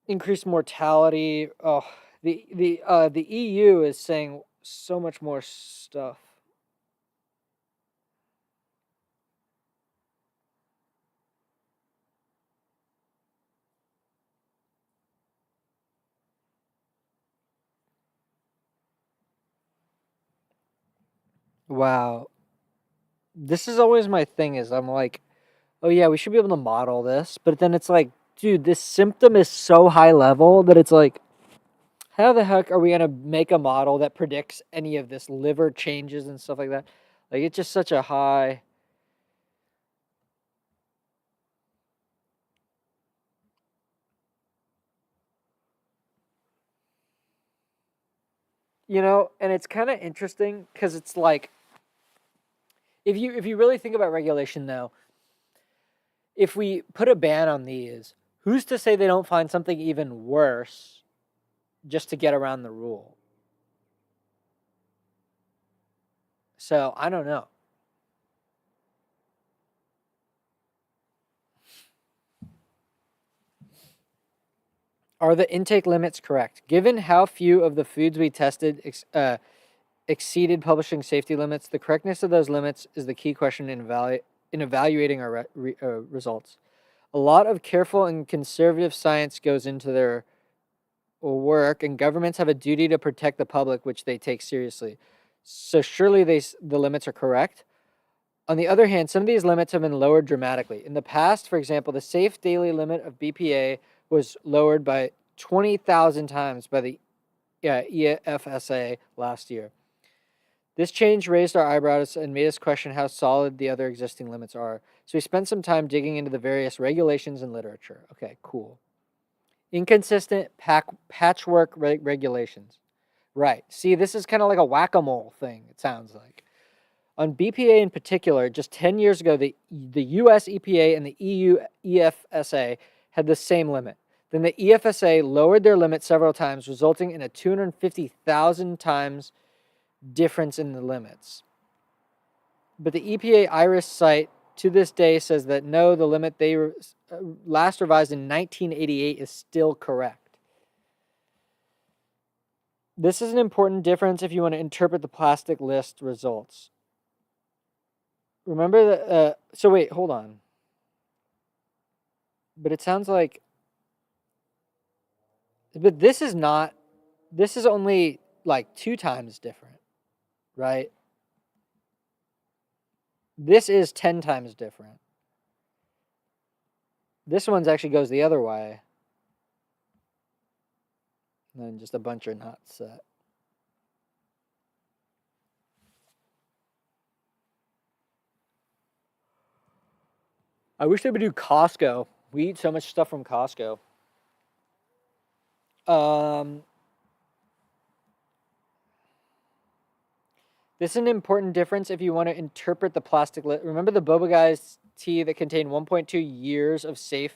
Increased mortality. Oh, the EU is saying so much more stuff. Wow. This is always my thing is I'm like, oh yeah, we should be able to model this, but then it's like, dude, this symptom is so high level that it's like, how the heck are we gonna make a model that predicts any of this liver changes and stuff like that? Like it's just such a high. And it's kind of interesting because it's like if you really think about regulation though, if we put a ban on these, who's to say they don't find something even worse just to get around the rule? So I don't know. Are the intake limits correct? Given how few of the foods we tested exceeded publishing safety limits, the correctness of those limits is the key question in evaluating our results. A lot of careful and conservative science goes into their work, and governments have a duty to protect the public, which they take seriously. So surely the limits are correct. On the other hand, some of these limits have been lowered dramatically. In the past, for example, the safe daily limit of BPA was lowered by 20,000 times by the EFSA last year. This change raised our eyebrows and made us question how solid the other existing limits are. So we spent some time digging into the various regulations and literature. Okay, cool. Inconsistent patchwork regulations. Right. See, this is kind of like a whack-a-mole thing, it sounds like. On BPA in particular, just 10 years ago, the US EPA and the EU EFSA had the same limit. Then the EFSA lowered their limit several times, resulting in a 250,000 times difference in the limits. But the EPA IRIS site to this day says that no, the limit they last revised in 1988 is still correct. This is an important difference if you want to interpret the plasticlist results. Remember that, so wait, hold on. But it sounds like, but this is only like 2 times different, right? This is 10 times different. This one's actually goes the other way. And then just a bunch are not set. I wish they would do Costco. We eat so much stuff from Costco. This is an important difference if you want to interpret the plastic. Remember the boba guys tea that contained 1.2 years of safe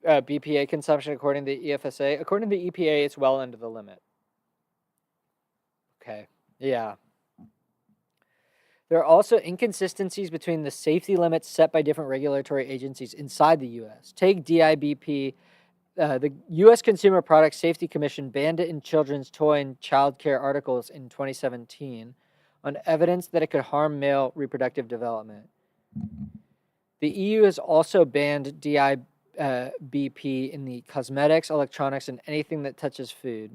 BPA consumption according to the EFSA? According to the EPA, it's well under the limit. Okay, yeah. There are also inconsistencies between the safety limits set by different regulatory agencies inside the U.S. Take DIBP. The U.S. Consumer Product Safety Commission banned it in children's toy and child care articles in 2017 on evidence that it could harm male reproductive development. The EU has also banned DIBP in the cosmetics, electronics, and anything that touches food.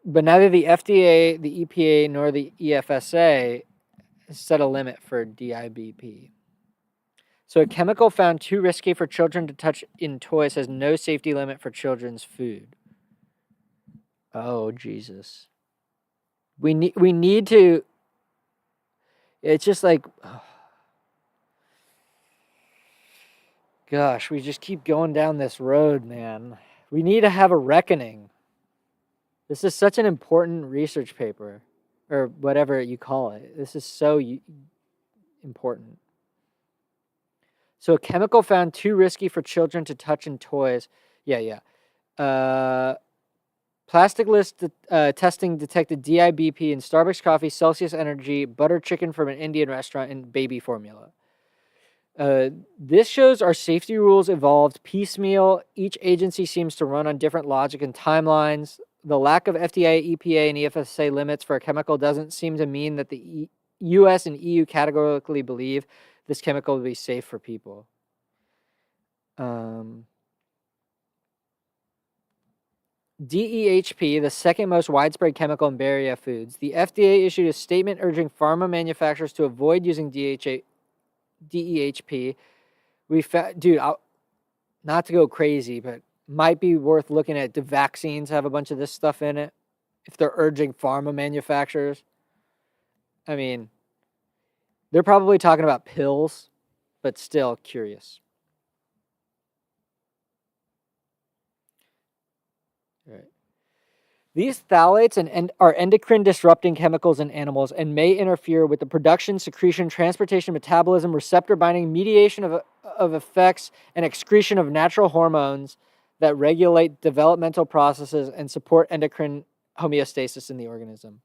But neither the FDA, the EPA, nor the EFSA set a limit for DIBP. So a chemical found too risky for children to touch in toys has no safety limit for children's food. Oh, Jesus. We need to... It's just like... Oh. Gosh, we just keep going down this road, man. We need to have a reckoning. This is such an important research paper, or whatever you call it. This is so important. So a chemical found too risky for children to touch in toys. Yeah. Plasticlist testing detected DIBP in Starbucks coffee, Celsius Energy, butter chicken from an Indian restaurant, and baby formula. This shows our safety rules evolved piecemeal. Each agency seems to run on different logic and timelines. The lack of FDA, EPA, and EFSA limits for a chemical doesn't seem to mean that the US and EU categorically believe this chemical will be safe for people. DEHP, the second most widespread chemical in Bay Area foods. The FDA issued a statement urging pharma manufacturers to avoid using DEHP. Dude, not to go crazy, but might be worth looking at. Do vaccines have a bunch of this stuff in it? If they're urging pharma manufacturers? I mean, they're probably talking about pills, but still curious. All right. These phthalates are endocrine disrupting chemicals in animals and may interfere with the production, secretion, transportation, metabolism, receptor binding, mediation of effects, and excretion of natural hormones that regulate developmental processes and support endocrine homeostasis in the organism.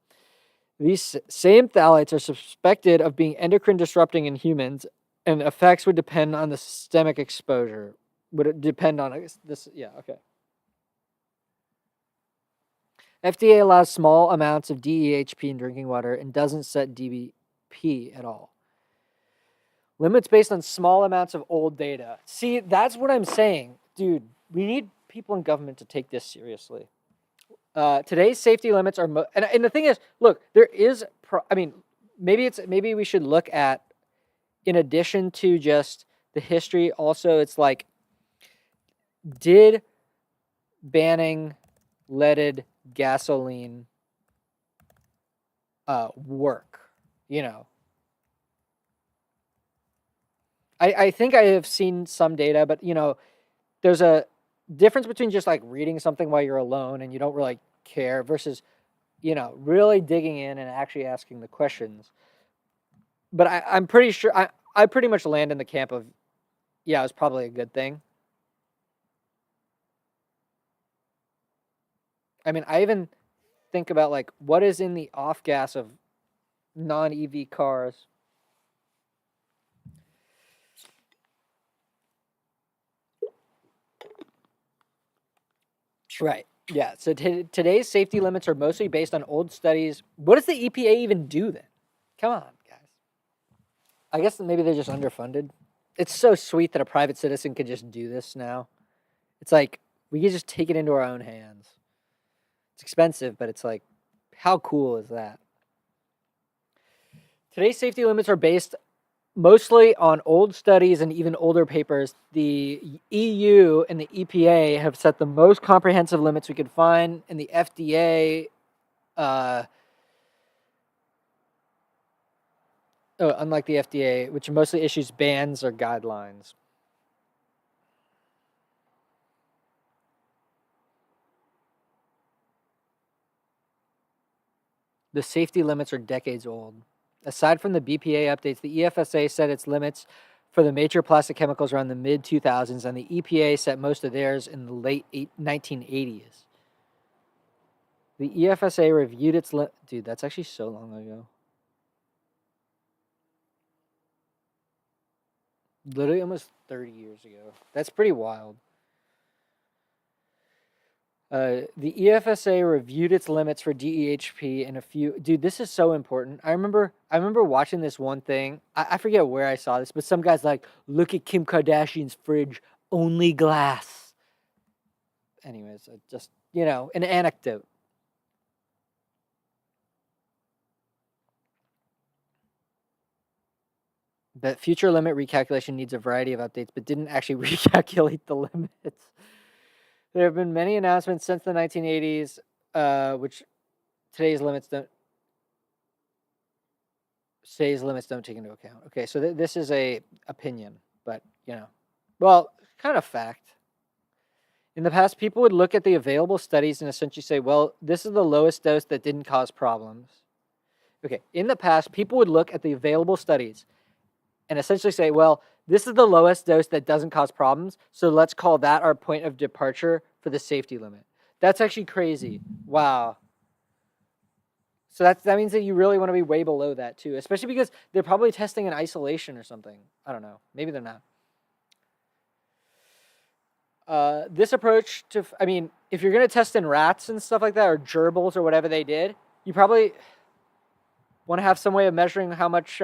These same phthalates are suspected of being endocrine disrupting in humans, and effects would depend on the systemic exposure. Would it depend on this? Yeah, okay. FDA allows small amounts of DEHP in drinking water and doesn't set DBP at all. Limits based on small amounts of old data. See, that's what I'm saying. Dude, we need people in government to take this seriously. Today's safety limits are... and the thing is, look, there is... maybe we should look at, in addition to just the history, also it's like, did banning leaded gasoline work? I think I have seen some data, but there's a difference between just like reading something while you're alone and you don't really care versus really digging in and actually asking the questions. But I'm pretty sure I pretty much land in the camp of, yeah, it's probably a good thing. I mean, I even think about like what is in the off gas of non-EV cars. Right. Yeah. So today's safety limits are mostly based on old studies. What does the EPA even do then? Come on, guys. I guess maybe they're just underfunded. It's so sweet that a private citizen could just do this now. It's like we could just take it into our own hands. It's expensive, but it's like, how cool is that? Today's safety limits are based mostly on old studies and even older papers. The EU and the EPA have set the most comprehensive limits we could find, and the FDA, unlike the FDA, which mostly issues bans or guidelines. The safety limits are decades old. Aside from the BPA updates, the EFSA set its limits for the major plastic chemicals around the mid-2000s, and the EPA set most of theirs in the late 1980s. The EFSA reviewed its dude, that's actually so long ago. Literally almost 30 years ago. That's pretty wild. The EFSA reviewed its limits for DEHP and a few. Dude, this is so important. I remember watching this one thing. I forget where I saw this, but some guy's like, "Look at Kim Kardashian's fridge, only glass." Anyways, just an anecdote. The future limit recalculation needs a variety of updates, but didn't actually recalculate the limits. There have been many announcements since the 1980s, which today's limits don't take into account. Okay, so this is a opinion, but well, kind of fact. In the past, people would look at the available studies and essentially say, well, this is the lowest dose that didn't cause problems. Okay, in the past, people would look at the available studies and essentially say, well, this is the lowest dose that doesn't cause problems, so let's call that our point of departure for the safety limit. That's actually crazy. Wow. So that means that you really want to be way below that too, especially because they're probably testing in isolation or something. I don't know. Maybe they're not. This approach to, if you're going to test in rats and stuff like that, or gerbils or whatever they did, you probably want to have some way of measuring how much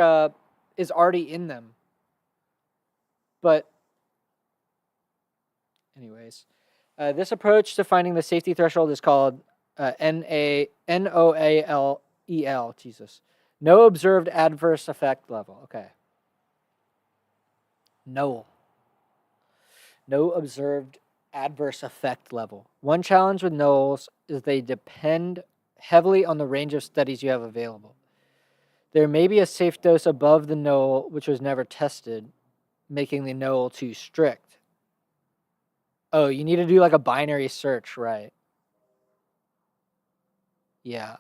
is already in them. But anyways, this approach to finding the safety threshold is called NOALEL. Jesus. No observed adverse effect level. Okay. No observed adverse effect level. One challenge with NOALs is they depend heavily on the range of studies you have available. There may be a safe dose above the NOAL, which was never tested, making the NOAL too strict. Oh, you need to do like a binary search, right? Yeah.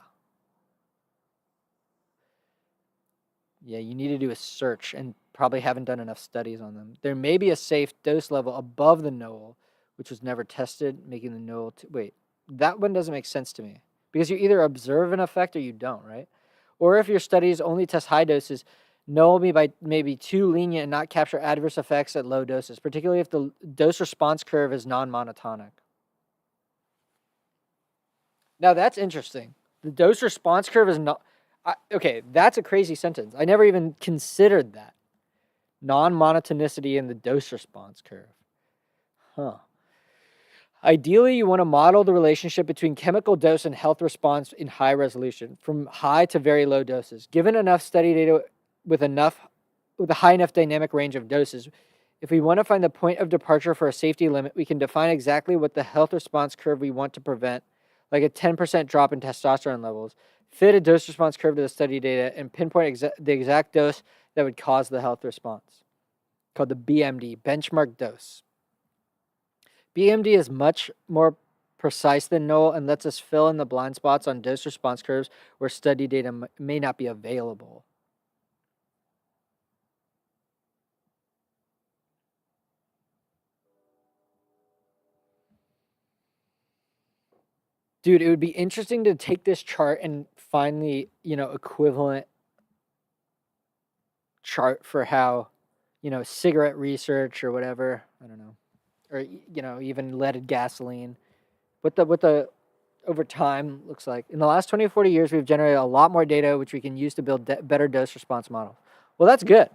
Yeah, you need to do a search and probably haven't done enough studies on them. There may be a safe dose level above the NOAL, which was never tested, making the NOAL... Wait, that one doesn't make sense to me. Because you either observe an effect or you don't, right? Or if your studies only test high doses, NOAL may be too lenient and not capture adverse effects at low doses, particularly if the dose response curve is non-monotonic. Now that's interesting. The dose response curve is not... okay, that's a crazy sentence. I never even considered that. Non-monotonicity in the dose response curve. Huh. Ideally, you want to model the relationship between chemical dose and health response in high resolution, from high to very low doses. Given enough study data with a high enough dynamic range of doses, if we want to find the point of departure for a safety limit, we can define exactly what the health response curve we want to prevent, like a 10% drop in testosterone levels, fit a dose response curve to the study data, and pinpoint the exact dose that would cause the health response. called the BMD, benchmark dose. BMD is much more precise than null and lets us fill in the blind spots on dose response curves where study data may not be available. Dude, it would be interesting to take this chart and find the, equivalent chart for how, cigarette research or whatever, I don't know, or, even leaded gasoline, what the over time looks like. In the last 20 or 40 years, we've generated a lot more data, which we can use to build better dose response models. Well, that's good.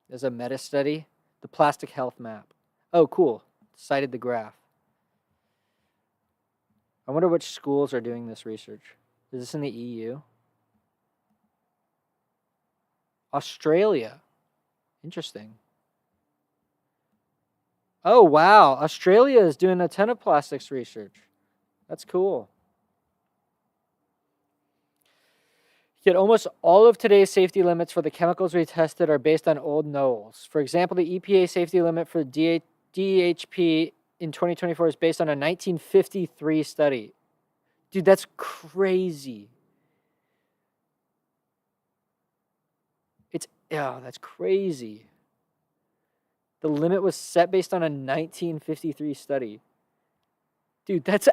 There's a meta study, the plastic health map. Oh, cool. Cited the graph. I wonder which schools are doing this research. Is this in the EU? Australia. Interesting. Oh, wow. Australia is doing a ton of plastics research. That's cool. Yet almost all of today's safety limits for the chemicals we tested are based on old NOLs. For example, the EPA safety limit for DHP in 2024 is based on a 1953 study. Dude, that's crazy. That's crazy. The limit was set based on a 1953 study. Dude, that's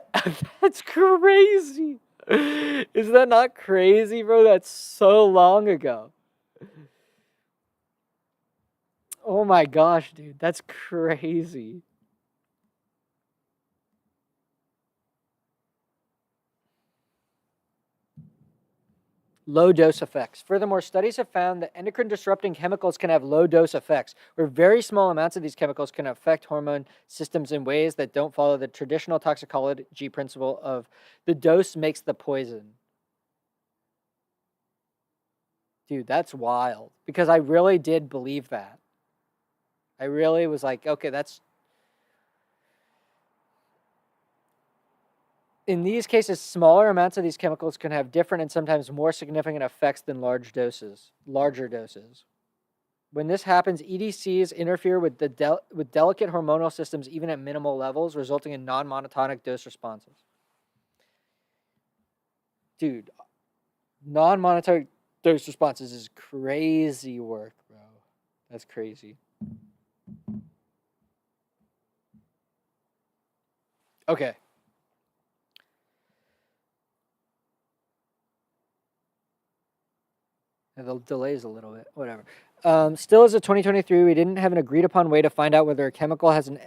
crazy. Is that not crazy, bro? That's so long ago. Oh my gosh, dude, that's crazy. Low dose effects. Furthermore, studies have found that endocrine disrupting chemicals can have low dose effects, where very small amounts of these chemicals can affect hormone systems in ways that don't follow the traditional toxicology principle of the dose makes the poison. Dude, that's wild. Because I really did believe that. I really was like, okay, that's... In these cases, smaller amounts of these chemicals can have different and sometimes more significant effects than larger doses. When this happens, EDCs interfere with with delicate hormonal systems even at minimal levels, resulting in non-monotonic dose responses. Dude, non-monotonic dose responses is crazy work, bro. That's crazy. Okay. The delay is a little bit, whatever. Still, as of 2023, we didn't have an agreed upon way to find out whether a chemical has an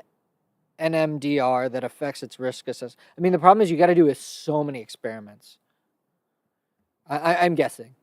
NMDR that affects its risk assessment. I mean, the problem is you got to do so many experiments. I'm guessing.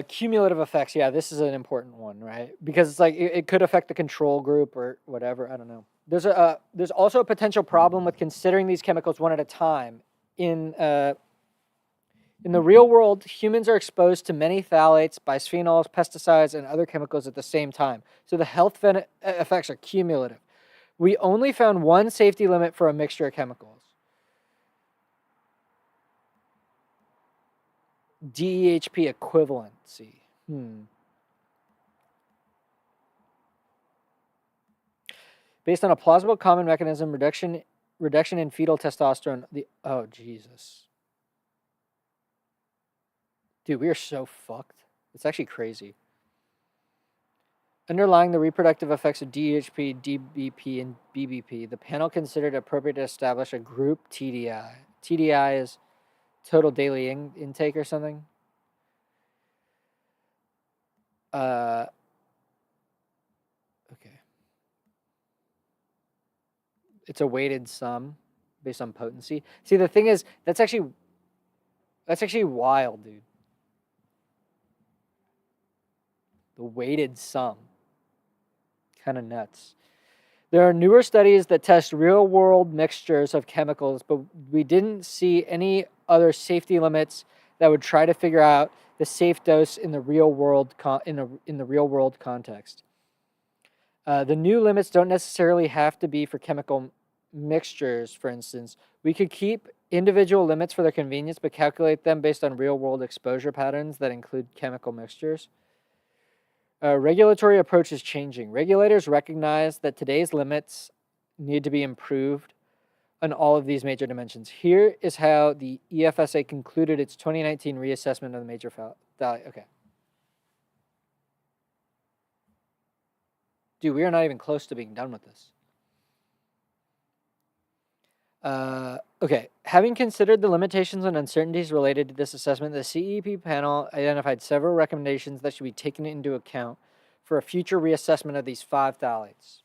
Cumulative effects. Yeah, this is an important one, right? Because it's like it could affect the control group or whatever. I don't know. There's also a potential problem with considering these chemicals one at a time. In the real world, humans are exposed to many phthalates, bisphenols, pesticides, and other chemicals at the same time. So the health effects are cumulative. We only found one safety limit for a mixture of chemicals. DEHP equivalency. Based on a plausible common mechanism, reduction in fetal testosterone. Oh, Jesus. Dude, we are so fucked. It's actually crazy. Underlying the reproductive effects of DHP, DBP, and BBP, the panel considered it appropriate to establish a group TDI. TDI is total daily intake or something. Okay. It's a weighted sum based on potency. See, the thing is, that's actually wild, dude. The weighted sum. Kind of nuts. There are newer studies that test real-world mixtures of chemicals, but we didn't see any other safety limits that would try to figure out the safe dose in the real world in the real world context. The new limits don't necessarily have to be for chemical mixtures, for instance. We could keep individual limits for their convenience, but calculate them based on real world exposure patterns that include chemical mixtures. Regulatory approach is changing. Regulators recognize that today's limits need to be improved on all of these major dimensions. Here is how the EFSA concluded its 2019 reassessment of the major phthalate. Okay. Dude, we are not even close to being done with this. Okay. Having considered the limitations and uncertainties related to this assessment, the CEP panel identified several recommendations that should be taken into account for a future reassessment of these 5 phthalates.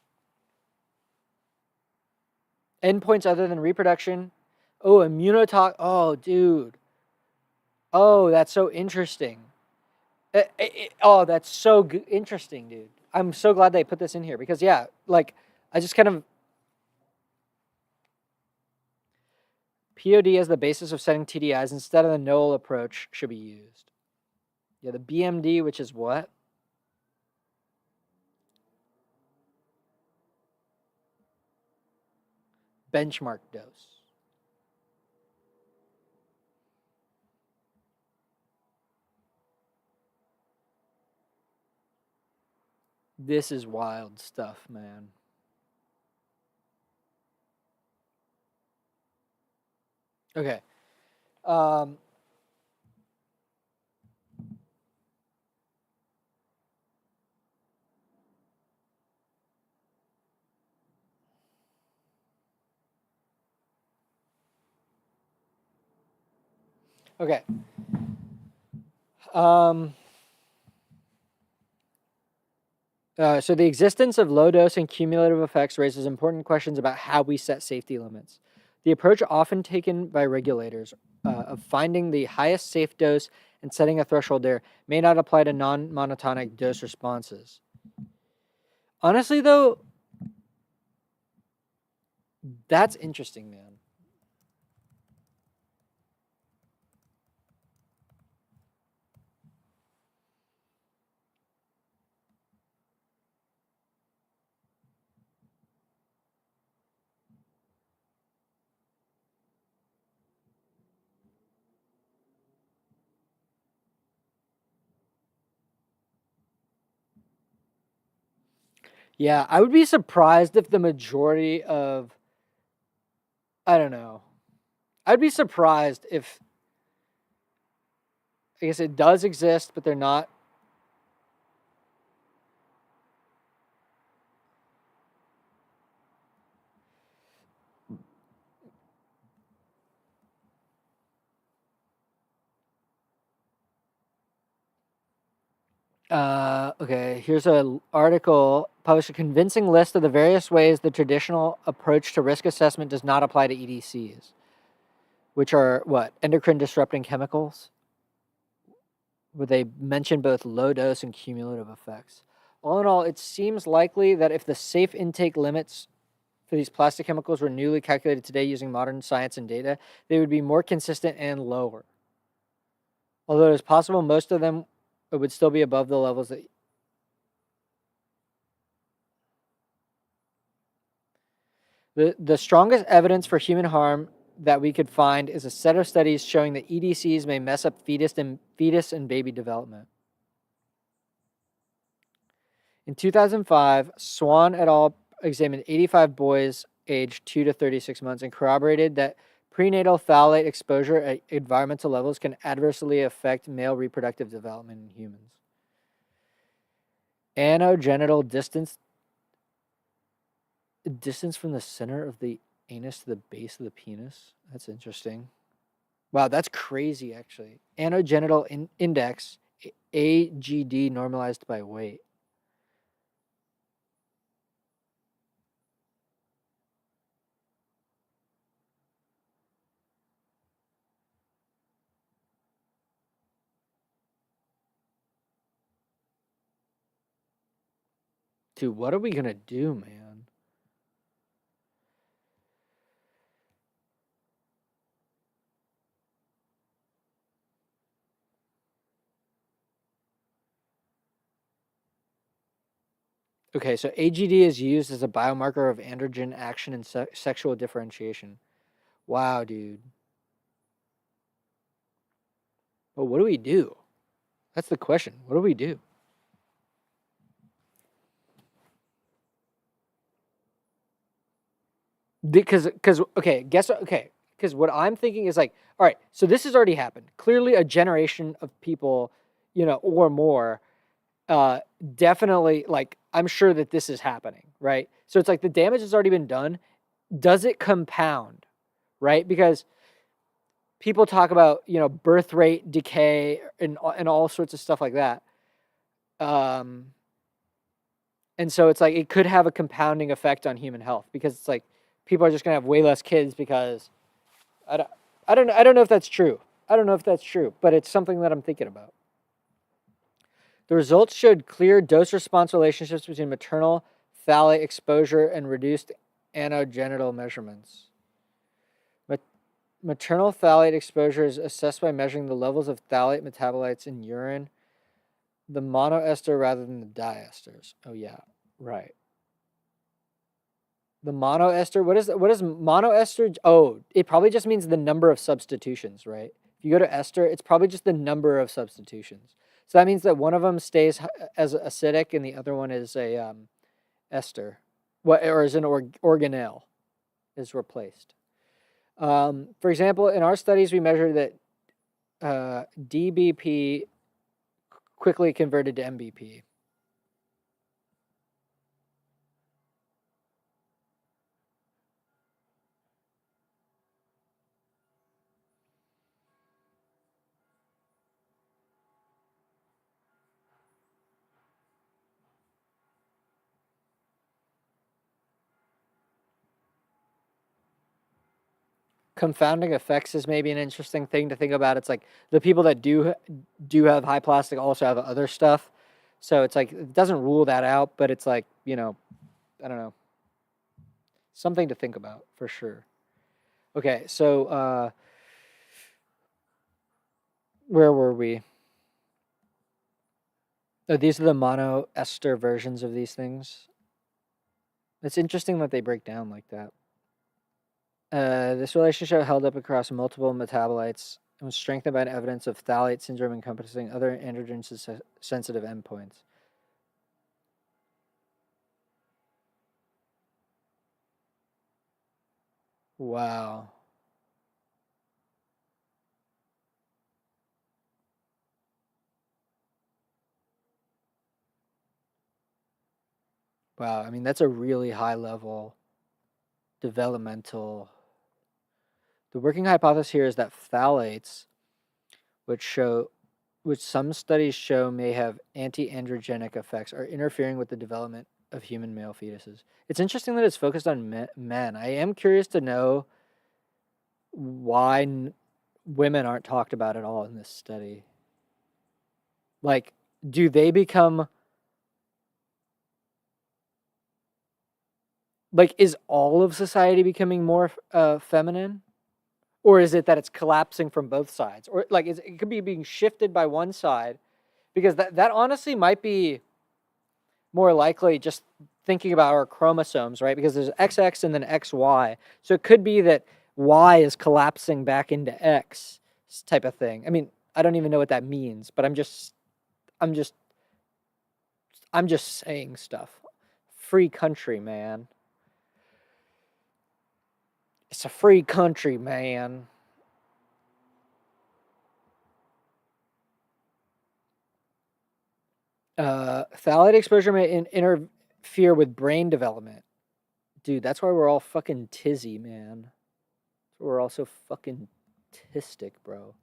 Endpoints other than reproduction. Oh, immunotox. Oh, dude. Oh, that's so interesting. Oh, that's so interesting, dude. I'm so glad they put this in here because, yeah, like, I just kind of... POD as the basis of setting TDIs instead of the NOEL approach should be used. Yeah, the BMD, which is what? Benchmark dose. This is wild stuff, man. Okay. Okay. So the existence of low dose and cumulative effects raises important questions about how we set safety limits. The approach often taken by regulators of finding the highest safe dose and setting a threshold there may not apply to non-monotonic dose responses. Honestly, though, that's interesting, man. Yeah, I would be surprised if the majority of, I don't know. I'd be surprised if, I guess it does exist, but they're not. Okay, here's an article published a convincing list of the various ways the traditional approach to risk assessment does not apply to EDCs, which are what? Endocrine disrupting chemicals, where they mention both low dose and cumulative effects. All in all, it seems likely that if the safe intake limits for these plastic chemicals were newly calculated today using modern science and data, they would be more consistent and lower. Although it is possible most of them would still be above the levels that... The strongest evidence for human harm that we could find is a set of studies showing that EDCs may mess up fetus and baby development. In 2005, Swan et al. Examined 85 boys aged 2 to 36 months and corroborated that prenatal phthalate exposure at environmental levels can adversely affect male reproductive development in humans. Anogenital distance from the center of the anus to the base of the penis. That's interesting. Wow, that's crazy, actually. Anogenital index, AGD, normalized by weight. Dude, what are we going to do, man? Okay, so AGD is used as a biomarker of androgen action and sexual differentiation. Wow, dude. But what do we do? That's the question. What do we do? Because okay, guess what? Okay, because what I'm thinking is like, all right, so this has already happened. Clearly, a generation of people, or more, definitely, like, I'm sure that this is happening, right? So it's like the damage has already been done. Does it compound, right? Because people talk about birth rate decay and all sorts of stuff like that. And so it's like it could have a compounding effect on human health because it's like people are just gonna have way less kids because I don't know if that's true. I don't know if that's true, but it's something that I'm thinking about. The results showed clear dose-response relationships between maternal phthalate exposure and reduced anogenital measurements. Maternal phthalate exposure is assessed by measuring the levels of phthalate metabolites in urine, the monoester rather than the diesters. Oh yeah, right. The monoester, what is monoester? Oh, it probably just means the number of substitutions, right? If you go to ester, it's probably just the number of substitutions. So that means that one of them stays as acidic and the other one is a ester, or is an organelle is replaced. For example, in our studies, we measured that DBP quickly converted to MBP. Confounding effects is maybe an interesting thing to think about. It's like the people that do have high plastic also have other stuff. So it's like it doesn't rule that out, but it's like, I don't know. Something to think about for sure. Okay, so where were we? Oh, these are the monoester versions of these things. It's interesting that they break down like that. This relationship held up across multiple metabolites and was strengthened by an evidence of phthalate syndrome encompassing other androgen-sensitive endpoints. Wow. Wow. I mean, that's a really high level developmental. The working hypothesis here is that phthalates, which some studies show may have anti-androgenic effects, are interfering with the development of human male fetuses. It's interesting that it's focused on men. I am curious to know why women aren't talked about at all in this study. Like, do they become like, is all of society becoming more feminine? Or is it that it's collapsing from both sides? Or like it could be being shifted by one side, because that honestly might be more likely just thinking about our chromosomes, right? Because there's XX and then XY. So it could be that Y is collapsing back into X type of thing. I mean, I don't even know what that means, but I'm just saying stuff. Free country, man. It's a free country, man. Phthalate exposure may interfere with brain development. Dude, that's why we're all fucking tizzy, man. We're all so fucking tistic, bro.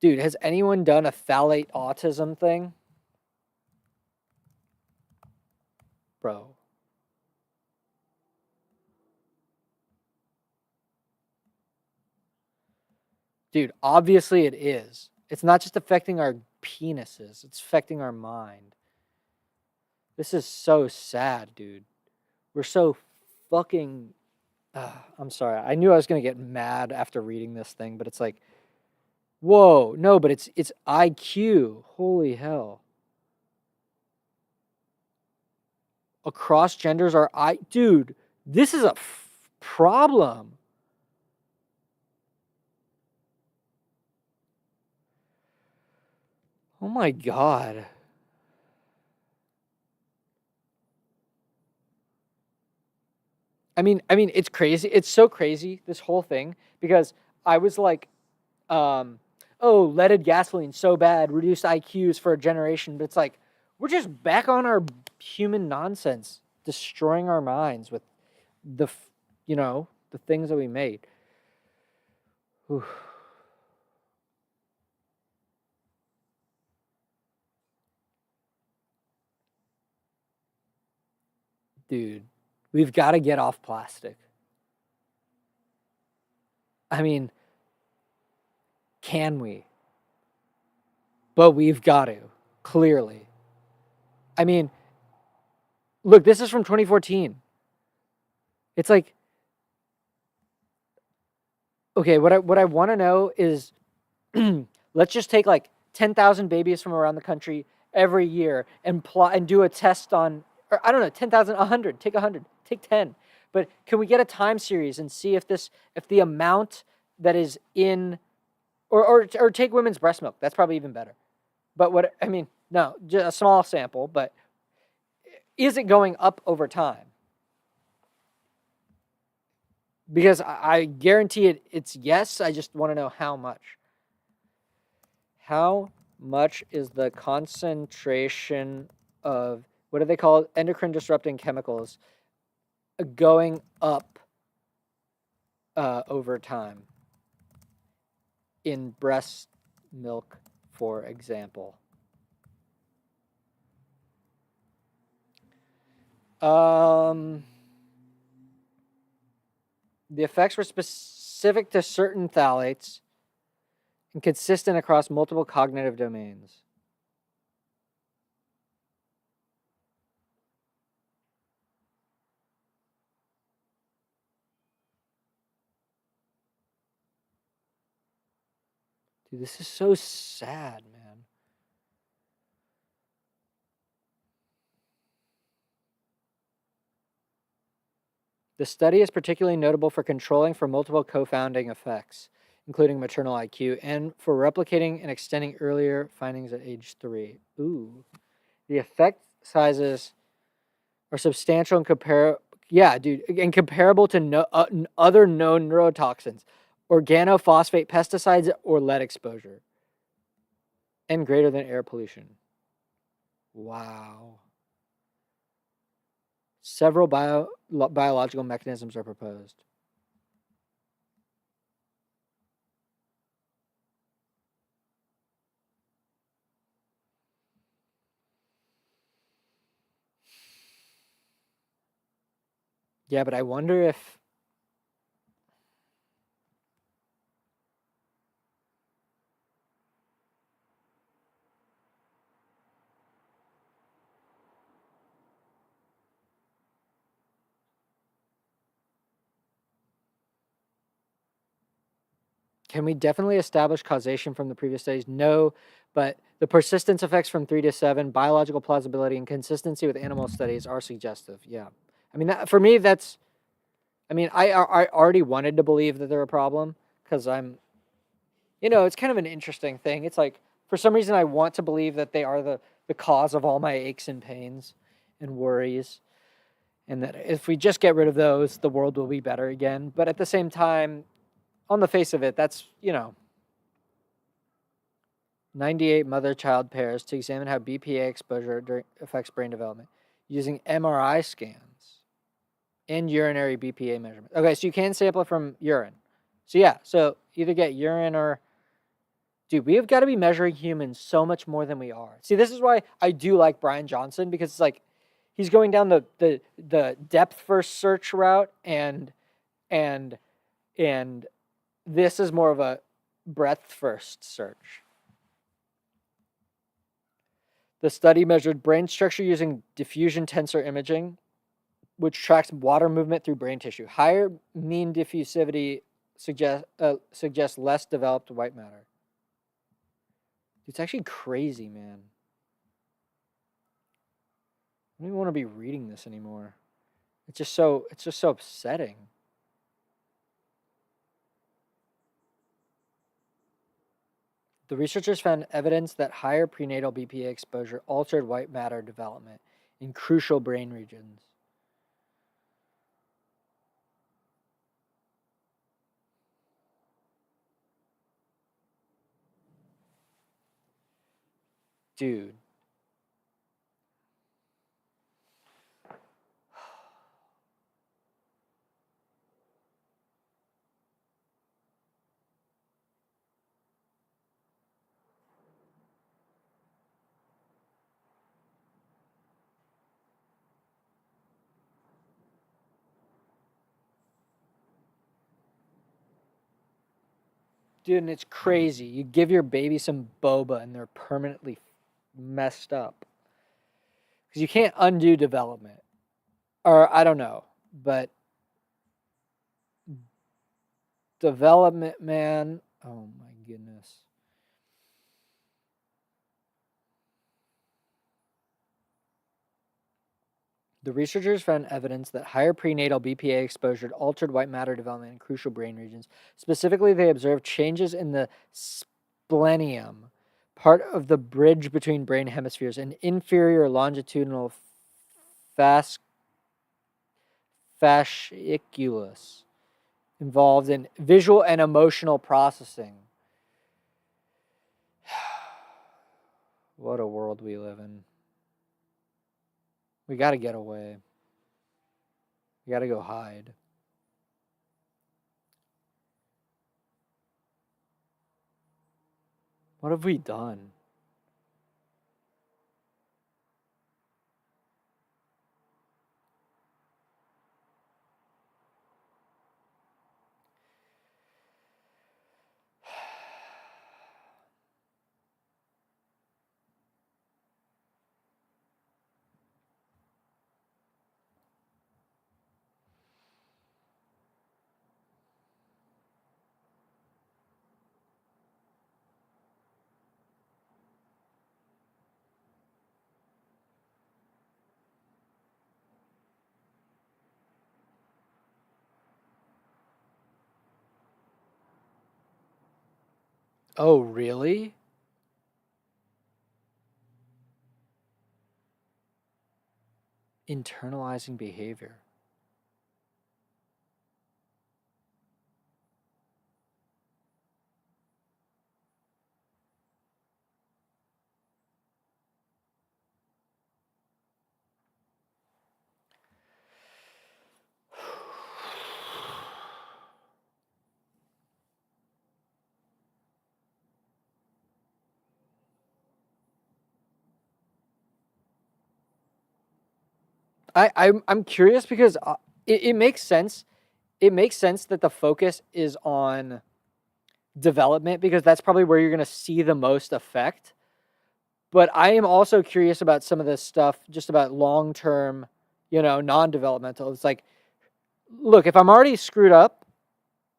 Dude, has anyone done a phthalate autism thing? Bro. Dude, obviously it is. It's not just affecting our penises, it's affecting our mind. This is so sad, dude. We're so fucking. I'm sorry. I knew I was going to get mad after reading this thing, but it's like, whoa, no, but it's IQ. Holy hell. across genders are dude, this is a problem. Oh my God. I mean, it's crazy. It's so crazy, this whole thing, because I was like, oh, leaded gasoline, so bad, reduced IQs for a generation. But it's like, we're just back on our human nonsense, destroying our minds with the, the things that we made. Whew. Dude, we've got to get off plastic. I mean, can we? But we've got to, clearly. I mean, look, this is from 2014. It's like, okay, what I want to know is, let's just take like 10,000 babies from around the country every year and plot and do a test on, or I don't know, 10,000, 100, take 100, take 10. But can we get a time series and see if the amount that is in, or take women's breast milk? That's probably even better. But no, just a small sample, but is it going up over time? Because I guarantee it's yes. I just want to know how much. How much is the concentration of, what do they call it, endocrine disrupting chemicals going up over time in breast milk, for example? The effects were specific to certain phthalates and consistent across multiple cognitive domains. Dude, this is so sad, man. The study is particularly notable for controlling for multiple confounding effects, including maternal IQ, and for replicating and extending earlier findings at age 3. Ooh. The effect sizes are substantial and comparable to other known neurotoxins, organophosphate pesticides, or lead exposure, and greater than air pollution. Wow. Several biological mechanisms are proposed. Yeah, but I wonder if can we definitely establish causation from the previous studies? No, but the persistence effects from 3 to 7, biological plausibility, and consistency with animal studies are suggestive. Yeah. I mean, for me, that's, I already wanted to believe that they're a problem because it's kind of an interesting thing. It's like, for some reason, I want to believe that they are the cause of all my aches and pains and worries. And that if we just get rid of those, the world will be better again. But at the same time, on the face of it, that's, 98 mother-child pairs to examine how BPA exposure affects brain development using MRI scans and urinary BPA measurements. Okay, so you can sample it from urine. So yeah, so either get urine or... Dude, we have got to be measuring humans so much more than we are. See, this is why I do like Brian Johnson, because it's like he's going down the depth first search route, and this is more of a breadth first search. The study measured brain structure using diffusion tensor imaging, which tracks water movement through brain tissue. Higher mean diffusivity suggests less developed white matter. It's actually crazy, man. don't even want to be reading this anymore. It's just so upsetting. The researchers found evidence that higher prenatal BPA exposure altered white matter development in crucial brain regions. Dude. Dude, and it's crazy. You give your baby some boba and they're permanently messed up. Because you can't undo development. Or, I don't know. But development, man. Oh, my goodness. The researchers found evidence that higher prenatal BPA exposure altered white matter development in crucial brain regions. Specifically, they observed changes in the splenium, part of the bridge between brain hemispheres, and inferior longitudinal fasciculus, involved in visual and emotional processing. What a world we live in. We got to get away. We got to go hide. What have we done? Oh, really? Internalizing behavior. I'm curious because it makes sense. It makes sense that the focus is on development because that's probably where you're going to see the most effect. But I am also curious about some of this stuff just about long term, non-developmental. It's like, look, if I'm already screwed up,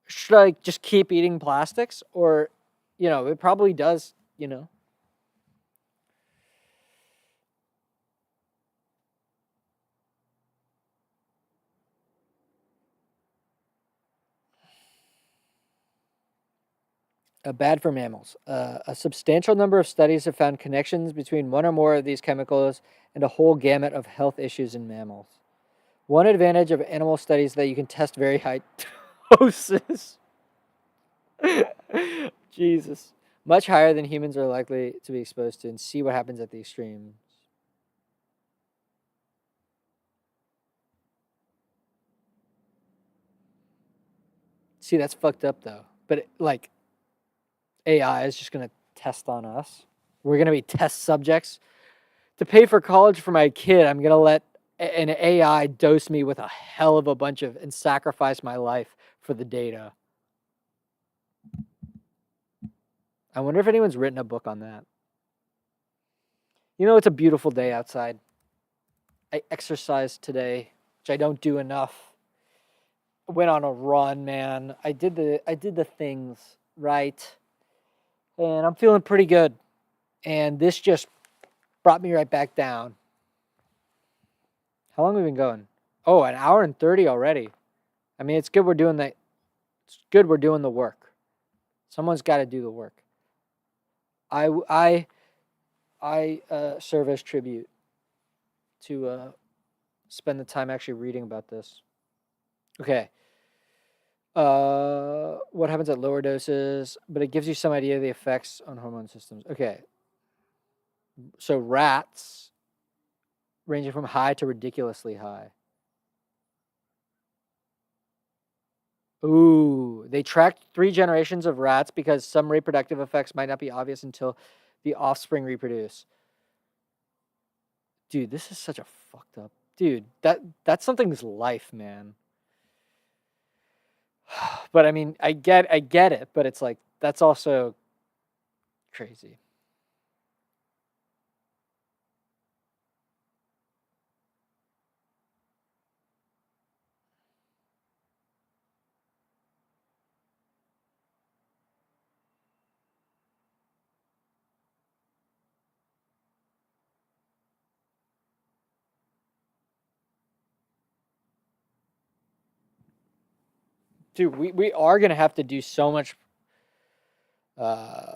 should I just keep eating plastics? Or, it probably does, bad for mammals. A substantial number of studies have found connections between one or more of these chemicals and a whole gamut of health issues in mammals. One advantage of animal studies is that you can test very high doses. Jesus. Much higher than humans are likely to be exposed to and see what happens at the extremes. See, that's fucked up though. But AI is just going to test on us. We're going to be test subjects. To pay for college for my kid, I'm going to let an AI dose me with a hell of a bunch of and sacrifice my life for the data. I wonder if anyone's written a book on that. It's a beautiful day outside. I exercised today, which I don't do enough. I went on a run, man. I did the things right. And I'm feeling pretty good. And this just brought me right back down. How long have we been going? Oh, an hour and 30 already. I mean, it's good we're doing the work. Someone's got to do the work. I serve as tribute to spend the time actually reading about this. Okay. What happens at lower doses? But it gives you some idea of the effects on hormone systems. Okay. So rats ranging from high to ridiculously high. Ooh, they tracked 3 generations of rats because some reproductive effects might not be obvious until the offspring reproduce. Dude, this is such a fucked up. Dude, that's something's life, man. But I mean, I get it, but it's like that's also crazy. Dude, we are gonna have to do so much uh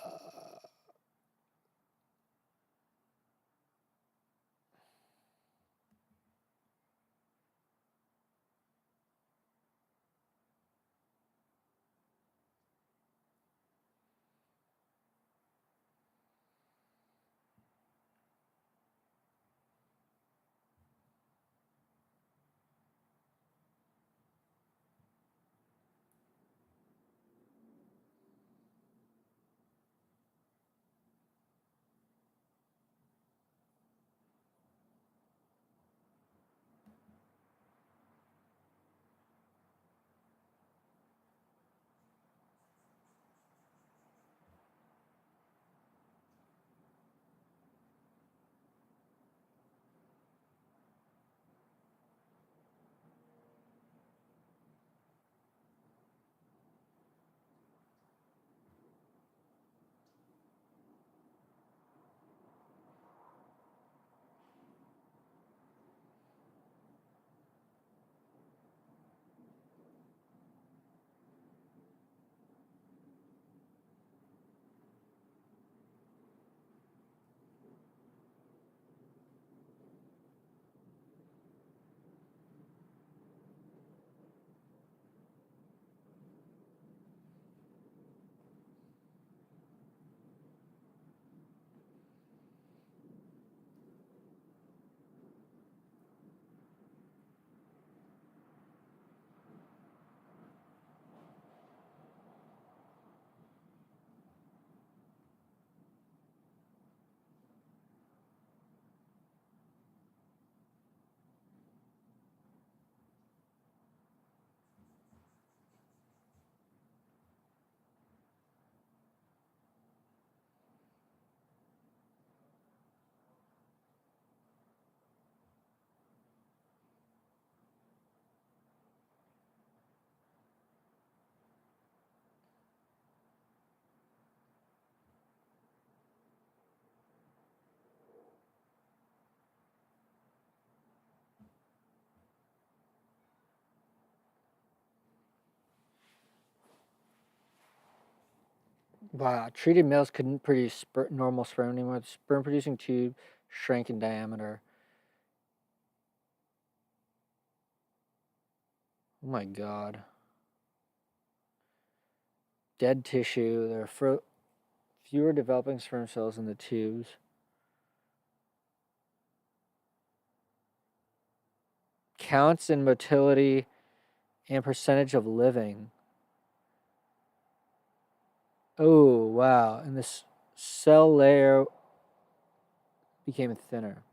wow, treated males couldn't produce normal sperm anymore. The sperm producing tube shrank in diameter. Oh my god. Dead tissue. There are fewer developing sperm cells in the tubes. Counts in motility and percentage of living. Oh, wow. And this cell layer became thinner.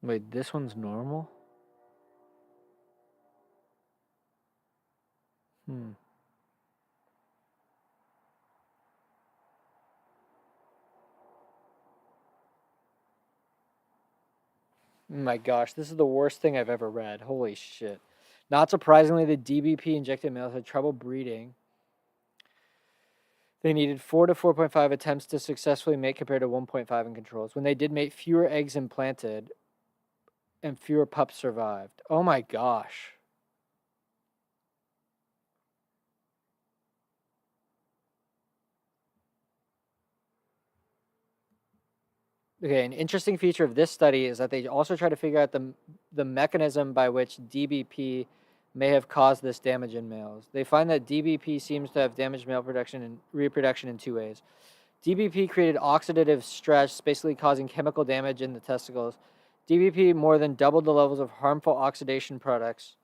Wait, this one's normal? Hmm. My gosh, this is the worst thing I've ever read. Holy shit. Not surprisingly, the DBP injected males had trouble breeding. They needed 4 to 4.5 attempts to successfully mate compared to 1.5 in controls. When they did mate, fewer eggs implanted and fewer pups survived. Oh my gosh. Okay, an interesting feature of this study is that they also try to figure out the mechanism by which DBP may have caused this damage in males. They find that DBP seems to have damaged male production and reproduction in two ways. DBP created oxidative stress, basically causing chemical damage in the testicles. DBP more than doubled the levels of harmful oxidation products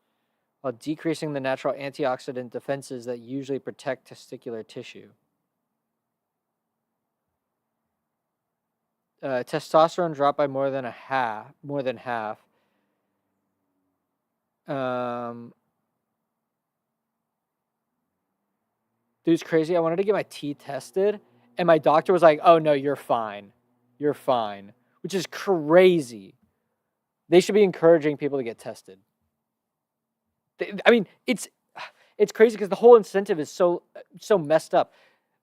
while decreasing the natural antioxidant defenses that usually protect testicular tissue. Testosterone dropped by more than half. Dude's crazy. I wanted to get my T tested, and my doctor was like, "Oh no, you're fine. You're fine," which is crazy. They should be encouraging people to get tested. I mean, it's crazy because the whole incentive is so messed up.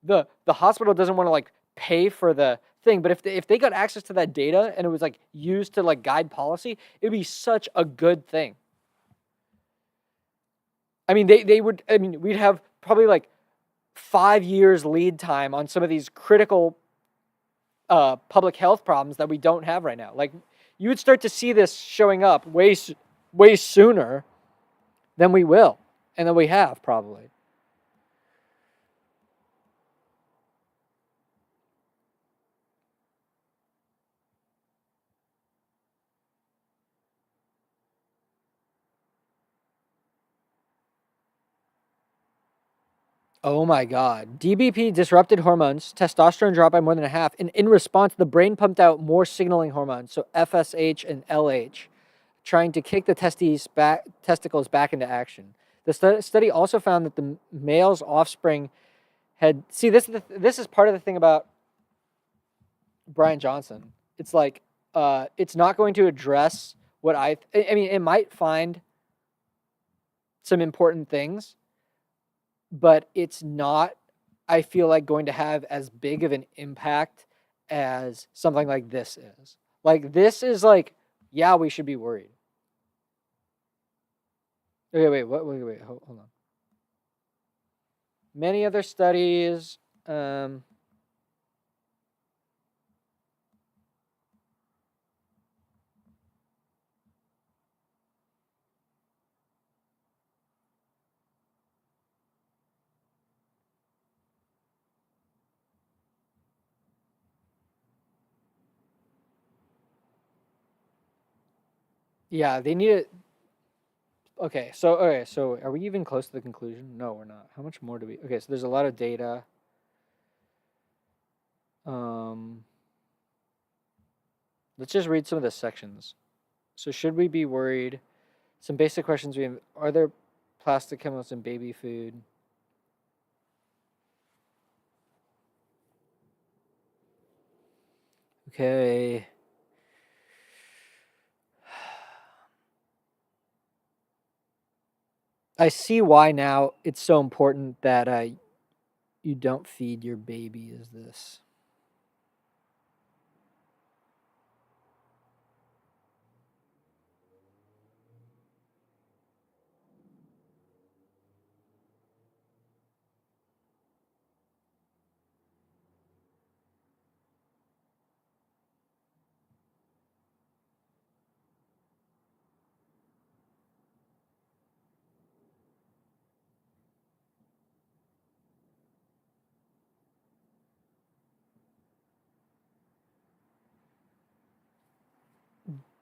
The hospital doesn't want to like pay for the thing, but if they got access to that data and it was like used to like guide policy, it'd be such a good thing. I mean, they would. I mean, we'd have probably like 5 years lead time on some of these critical public health problems that we don't have right now. Like, you would start to see this showing up way sooner than we will, and than we have probably. Oh my God. DBP disrupted hormones. Testosterone dropped by more than a half. And in response, the brain pumped out more signaling hormones, so FSH and LH, trying to kick the testicles back into action. The study also found that the male's offspring had. See, this is part of the thing about Brian Johnson. It's like, it's not going to address what I mean, it might find some important things, but it's not, I feel like, going to have as big of an impact as something like this is. Like, this is like, yeah, we should be worried. Okay, wait, hold on. Many other studies, yeah, they need it. Okay, so are we even close to the conclusion? No, we're not. How much more do we? Okay, so there's a lot of data. Let's just read some of the sections. So, should we be worried? Some basic questions we have: are there plastic chemicals in baby food? Okay. I see why now it's so important that you don't feed your baby is this.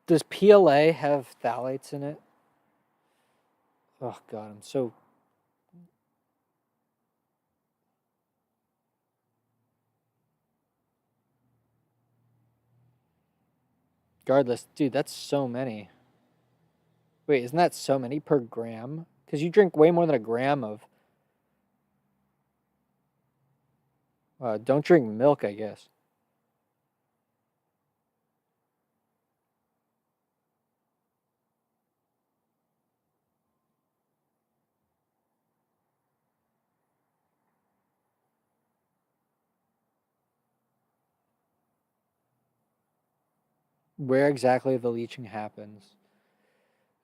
Does PLA have phthalates in it? Oh God, I'm so. Regardless, dude, that's so many. Wait, isn't that so many per gram? Because you drink way more than a gram of. Don't drink milk, I guess. where exactly the leaching happens.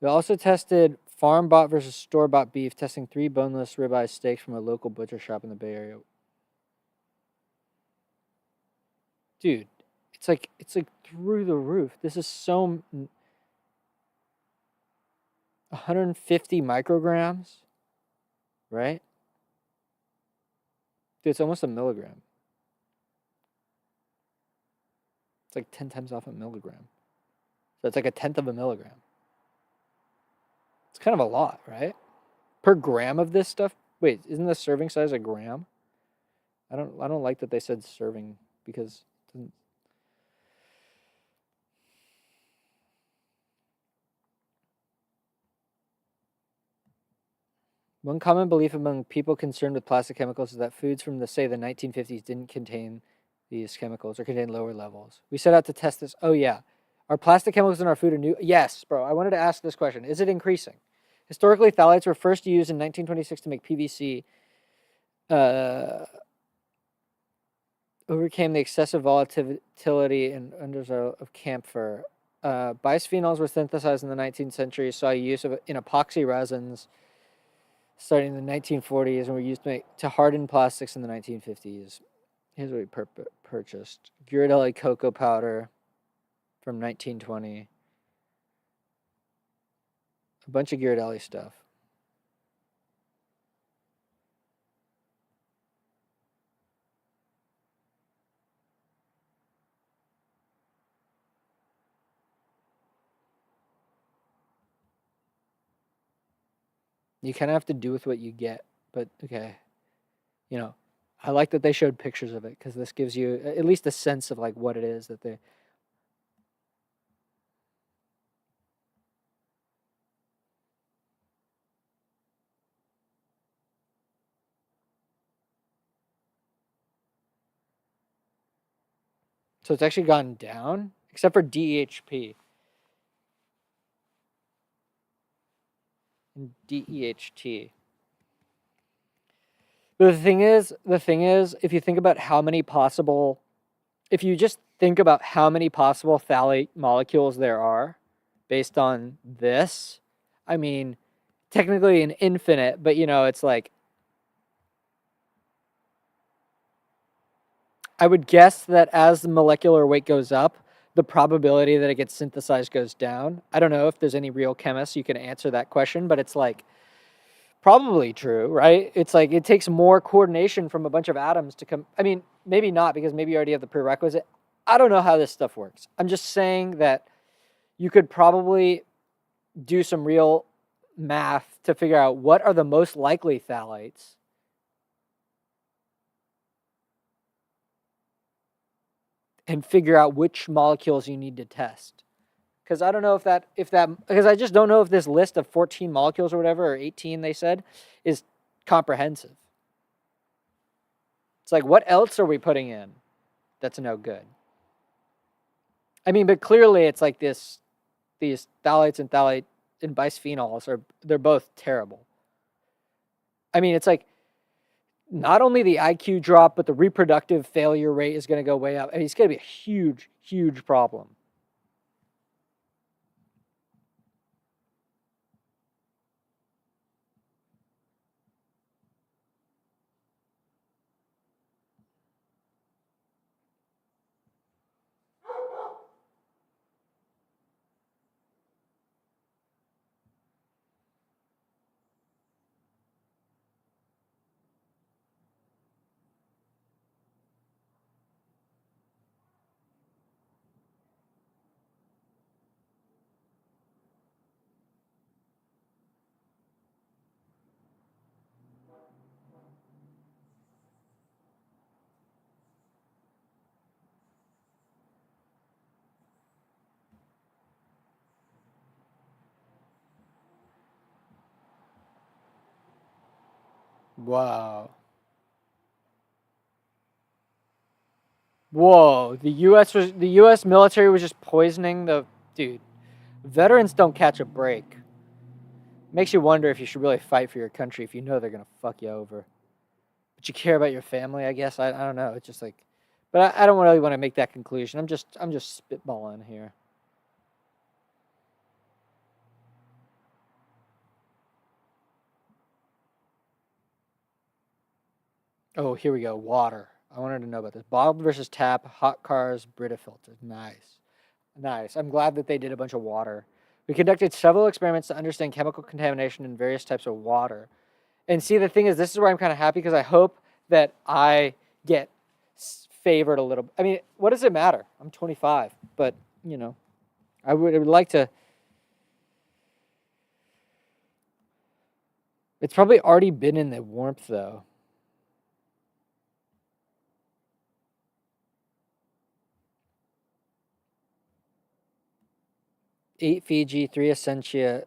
We also tested farm-bought versus store-bought beef, testing 3 boneless ribeye steaks from a local butcher shop in the Bay Area. Dude, it's like through the roof. This is so 150 micrograms, right? Dude, it's almost a milligram. It's like 10 times off a milligram. So it's like a tenth of a milligram. It's kind of a lot, right? Per gram of this stuff. Wait, isn't the serving size a gram? I don't like that they said serving because it doesn't. One common belief among people concerned with plastic chemicals is that foods from the 1950s didn't contain these chemicals or contain lower levels. We set out to test this. Oh yeah. Are plastic chemicals in our food a new? Yes, bro. I wanted to ask this question. Is it increasing? Historically, phthalates were first used in 1926 to make PVC. Overcame the excessive volatility and unders of camphor. Bisphenols were synthesized in the 19th century, saw use of in epoxy resins starting in the 1940s, and were used to harden plastics in the 1950s. Here's what we purchased. Ghirardelli cocoa powder from 1920. A bunch of Ghirardelli stuff. You kind of have to do with what you get, but okay. You know, I like that they showed pictures of it because this gives you at least a sense of like what it is that they. So it's actually gone down, except for DEHP. And DEHT. But the thing is, if you think about how many possible, if you just think about how many possible phthalate molecules there are based on this, I mean, technically an infinite, but it's like, I would guess that as the molecular weight goes up, the probability that it gets synthesized goes down. I don't know if there's any real chemists you can answer that question, but it's like, probably true, right? It's like it takes more coordination from a bunch of atoms to come. I mean, maybe not because maybe you already have the prerequisite. I don't know how this stuff works. I'm just saying that you could probably do some real math to figure out what are the most likely phthalates. And figure out which molecules you need to test. Because I don't know because I just don't know if this list of 14 molecules or whatever, or 18 they said, is comprehensive. It's like, what else are we putting in that's no good? I mean, but clearly it's like these phthalates and bisphenols they're both terrible. I mean, it's like not only the IQ drop, but the reproductive failure rate is going to go way up. I mean, it's going to be a huge, huge problem. Wow. Whoa, the U.S. military was just poisoning the dude. Veterans don't catch a break. Makes you wonder if you should really fight for your country if you know they're gonna fuck you over. But you care about your family, I guess. I don't know. It's just like, but I don't really want to make that conclusion. I'm just spitballing here. Oh, here we go. Water. I wanted to know about this. Bottled versus tap, hot cars, Brita filters. Nice. Nice. I'm glad that they did a bunch of water. We conducted several experiments to understand chemical contamination in various types of water. And see, the thing is, this is where I'm kind of happy because I hope that I get favored a little. I mean, what does it matter? I'm 25, but, you know, I would like to. It's probably already been in the warmth, though. Eight Fiji, 3 Essentia,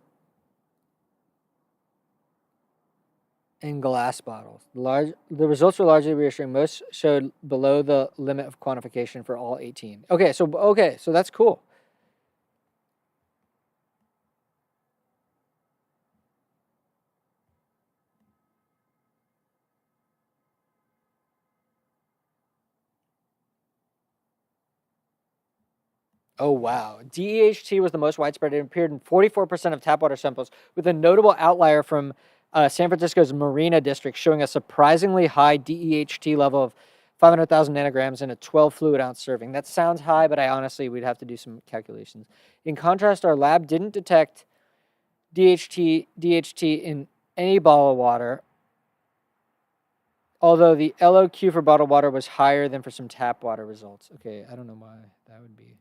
in glass bottles. The results were largely reassuring. Most showed below the limit of quantification for all 18. Okay, so that's cool. Oh wow. DEHT was the most widespread. It appeared in 44% of tap water samples, with a notable outlier from San Francisco's Marina district showing a surprisingly high DEHT level of 500,000 nanograms in a 12 fluid ounce serving. That sounds high, but we'd have to do some calculations. In contrast, our lab didn't detect DHT in any bottle of water, although the LOQ for bottled water was higher than for some tap water results. Okay, I don't know why that would be.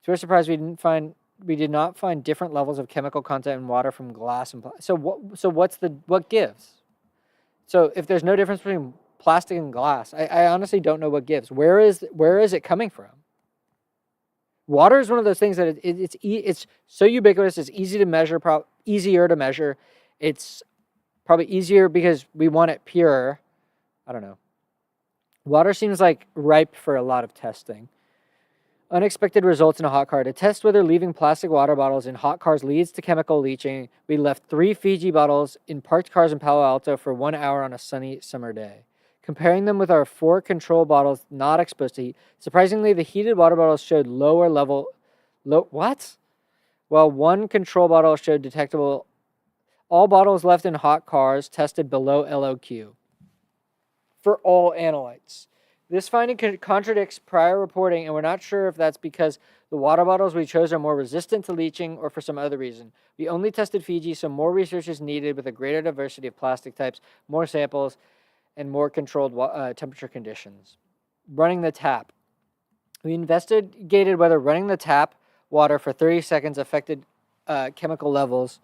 So we're surprised we did not find different levels of chemical content in water from glass and plastic. So what gives? So if there's no difference between plastic and glass, I honestly don't know what gives. Where is it coming from? Water is one of those things that it's so ubiquitous. It's easy to measure, easier to measure. It's probably easier because we want it pure. I don't know. Water seems like ripe for a lot of testing. Unexpected results in a hot car. To test whether leaving plastic water bottles in hot cars leads to chemical leaching, we left 3 Fiji bottles in parked cars in Palo Alto for 1 hour on a sunny summer day. Comparing them with our 4 control bottles not exposed to heat, surprisingly, the heated water bottles showed what? While 1 control bottle showed detectable. All bottles left in hot cars tested below LOQ for all analytes. This finding contradicts prior reporting, and we're not sure if that's because the water bottles we chose are more resistant to leaching or for some other reason. We only tested Fiji, so more research is needed with a greater diversity of plastic types, more samples, and more controlled temperature conditions. Running the tap. We investigated whether running the tap water for 30 seconds affected chemical levels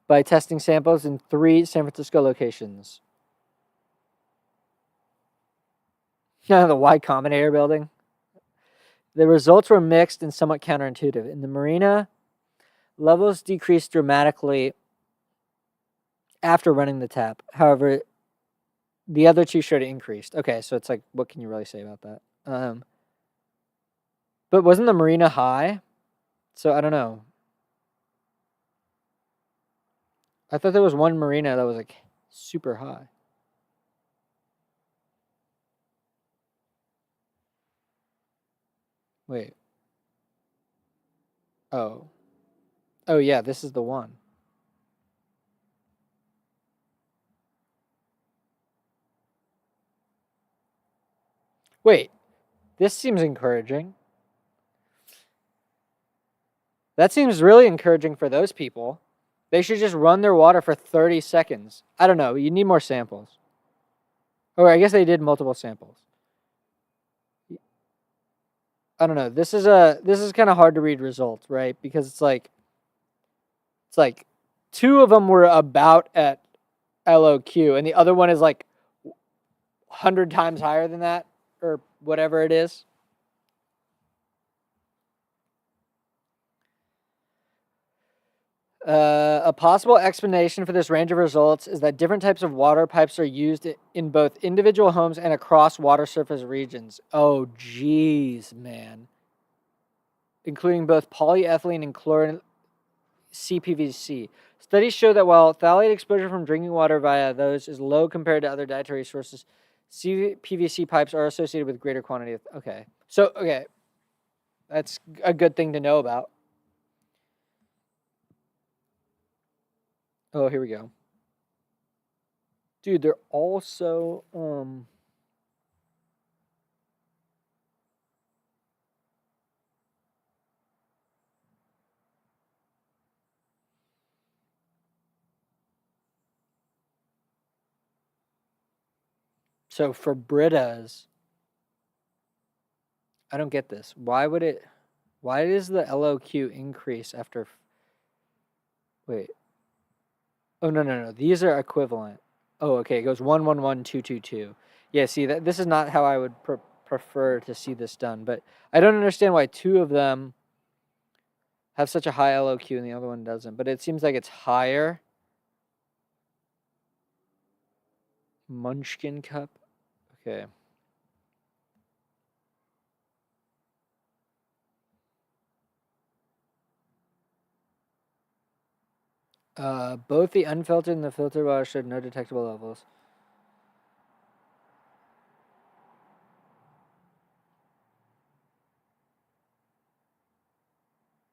by testing samples in 3 San Francisco locations. The Y Combinator building. The results were mixed and somewhat counterintuitive. In the marina, levels decreased dramatically after running the tap. However, the other 2 showed it increased. Okay, so it's like, what can you really say about that? But wasn't the marina high? So I don't know. I thought there was one marina that was like super high. Wait. Oh. Oh yeah, this is the one. Wait. This seems encouraging. That seems really encouraging for those people. They should just run their water for 30 seconds. I don't know. You need more samples. Or I guess they did multiple samples. I don't know. This is kind of hard to read results, right? Because it's like 2 of them were about at LOQ and the other one is like 100 times higher than that or whatever it is. A possible explanation for this range of results is that different types of water pipes are used in both individual homes and across water surface regions. Oh, geez, man. Including both polyethylene and chlorine CPVC. Studies show that while phthalate exposure from drinking water via those is low compared to other dietary sources, CPVC pipes are associated with greater quantity of... Okay. So, okay. That's a good thing to know about. Oh, here we go. Dude, they're also So for Britas, I don't get this. Why does the LOQ increase after, wait. Oh, no. These are equivalent. Oh, okay. It goes 1, 1, 1, 2, 2, 2. Yeah, see, this is not how I would prefer to see this done, but I don't understand why two of them have such a high LOQ and the other one doesn't, but it seems like it's higher. Munchkin cup. Okay. Both the unfiltered and the filtered water showed no detectable levels.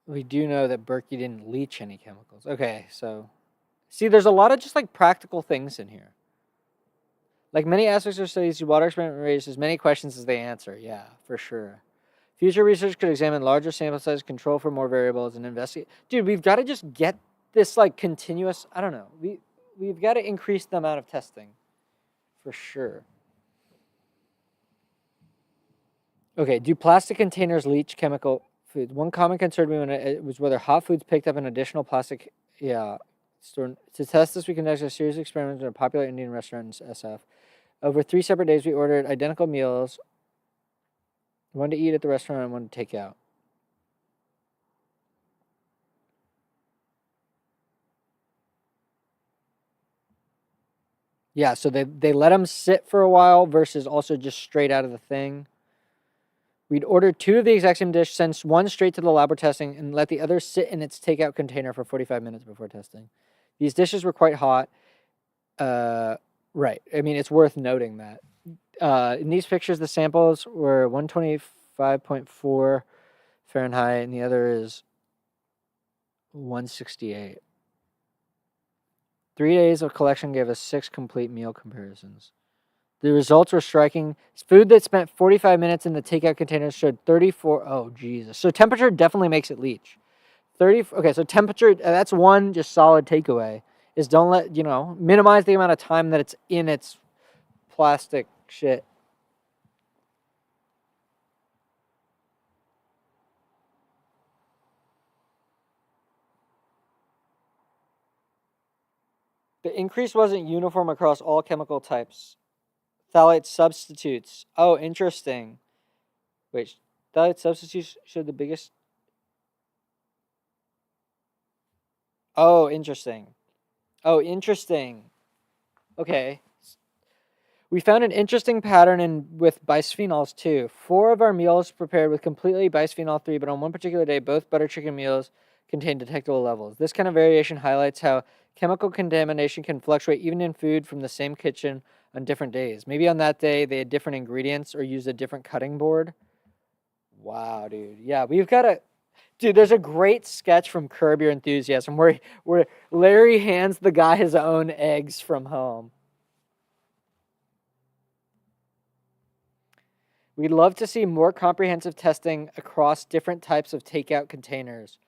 We do know that Berkey didn't leach any chemicals. Okay, so see, there's a lot of just like practical things in here. Like many aspects of studies, the water experiment raises as many questions as they answer. Yeah, for sure. Future research could examine larger sample size, control for more variables, and investigate. Dude, we've got to just get this like continuous. I don't know. We've got to increase the amount of testing, for sure. Okay, do plastic containers leach chemical foods? One common concern was whether hot foods picked up an additional plastic. Yeah. To test this, we conducted a series of experiments in a popular Indian restaurant in SF. Over 3 separate days, we ordered identical meals. One to eat at the restaurant and one to take out. Yeah, so they let them sit for a while versus also just straight out of the thing. We'd order 2 of the exact same dish, send one straight to the lab for testing, and let the other sit in its takeout container for 45 minutes before testing. These dishes were quite hot. Right. I mean, it's worth noting that. In these pictures, the samples were 125.4 Fahrenheit, and the other is 168. 3 days of collection gave us 6 complete meal comparisons. The results were striking. Food that spent 45 minutes in the takeout containers showed 34. Oh, Jesus. So temperature definitely makes it leach. Okay, so temperature, that's one just solid takeaway, is don't let, minimize the amount of time that it's in its plastic shit. The increase wasn't uniform across all chemical types. Phthalate substitutes. Oh, interesting. Wait, phthalate substitutes showed the biggest. Oh, interesting. Okay. We found an interesting pattern with bisphenols too. 4 of our meals prepared with completely bisphenol 3, but on one particular day, both butter chicken meals contained detectable levels. This kind of variation highlights how chemical contamination can fluctuate even in food from the same kitchen on different days. Maybe on that day they had different ingredients or used a different cutting board. Wow, dude. Yeah, we've got to. Dude, there's a great sketch from Curb Your Enthusiasm where Larry hands the guy his own eggs from home. We'd love to see more comprehensive testing across different types of takeout containers.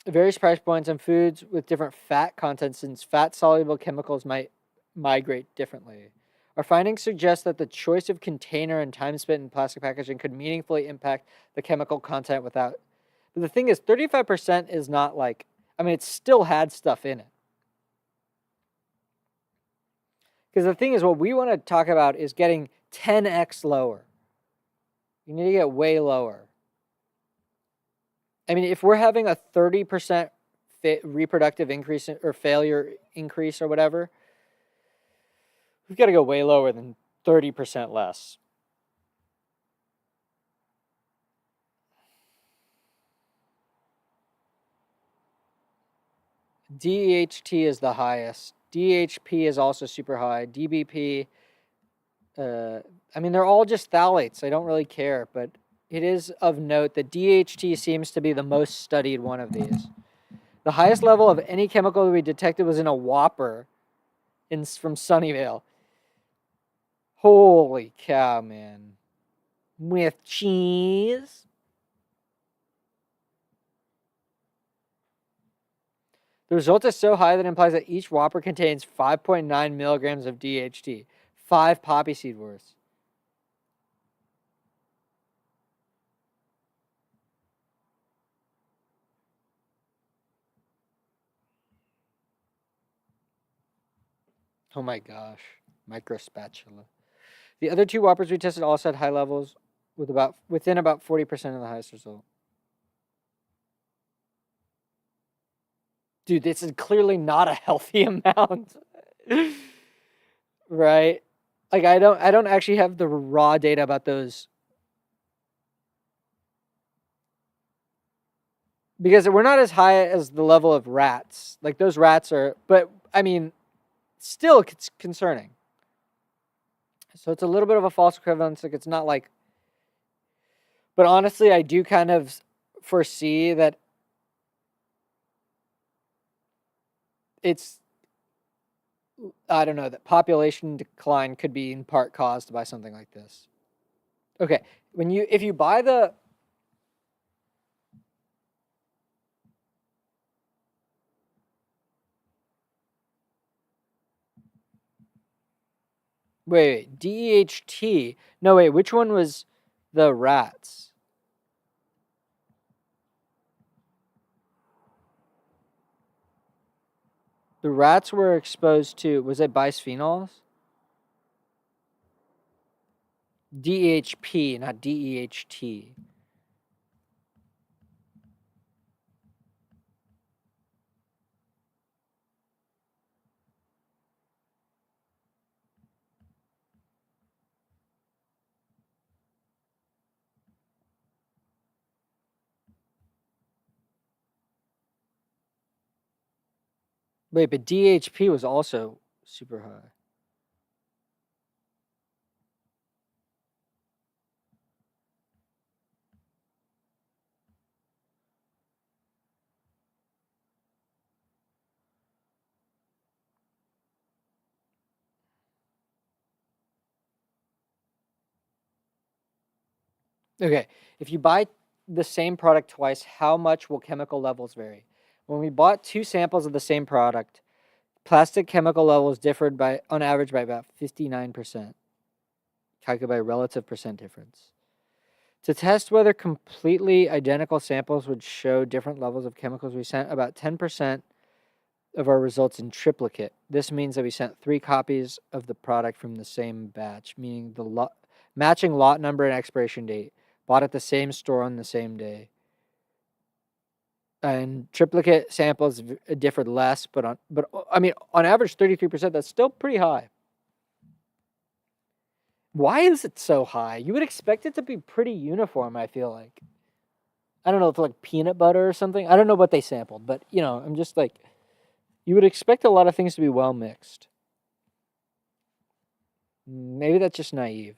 Various price points on foods with different fat content, since fat-soluble chemicals might migrate differently. Our findings suggest that the choice of container and time spent in plastic packaging could meaningfully impact the chemical content without. But the thing is, 35% is not like, I mean, it still had stuff in it. Because the thing is, what we want to talk about is getting 10x lower. You need to get way lower. I mean, if we're having a 30% reproductive increase or failure increase or whatever, we've got to go way lower than 30% less. DHT is the highest. DHP is also super high. DBP, I mean, they're all just phthalates. I don't really care, but it is of note that DHT seems to be the most studied one of these. The highest level of any chemical that we detected was in a Whopper from Sunnyvale. Holy cow, man. With cheese. The result is so high that it implies that each Whopper contains 5.9 milligrams of DHT. 5 poppy seed worth. Oh my gosh. Micro spatula. The other 2 whoppers we tested also had high levels within about 40% of the highest result. Dude, this is clearly not a healthy amount. Right? Like I don't actually have the raw data about those. Because we're not as high as the level of rats. Like those rats are, but I mean, still it's concerning. So it's a little bit of a false equivalence. Like it's not like, but honestly, I do kind of foresee that it's, I don't know, that population decline could be in part caused by something like this. Okay, if you buy the, wait, DEHT. No, wait, which one was the rats? The rats were exposed to, was it bisphenols? DHP, not DEHT. Wait, but DHP was also super high. Okay, if you buy the same product twice, how much will chemical levels vary? When we bought 2 samples of the same product, plastic chemical levels differed on average by about 59%, calculated by relative percent difference. To test whether completely identical samples would show different levels of chemicals, we sent about 10% of our results in triplicate. This means that we sent 3 copies of the product from the same batch, meaning the matching lot number and expiration date, bought at the same store on the same day. And triplicate samples differed less, but I mean, on average, 33%. That's still pretty high. Why is it so high? You would expect it to be pretty uniform. I feel like. I don't know if like peanut butter or something. I don't know what they sampled, but I'm just like, you would expect a lot of things to be well mixed. Maybe that's just naive.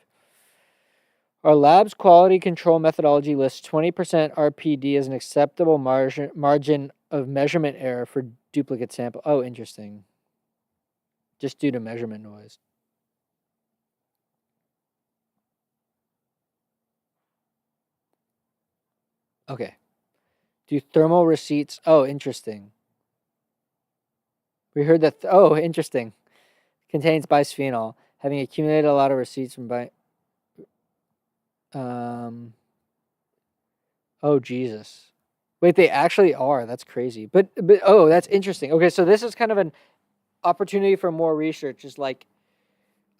Our lab's quality control methodology lists 20% RPD as an acceptable margin of measurement error for duplicate sample. Oh, interesting. Just due to measurement noise. Okay. Do thermal receipts. Oh, interesting. We heard that. Oh, interesting. Contains bisphenol, having accumulated a lot of receipts from Oh, Jesus. Wait, they actually are. That's crazy. But oh, that's interesting. Okay, so this is kind of an opportunity for more research. Is like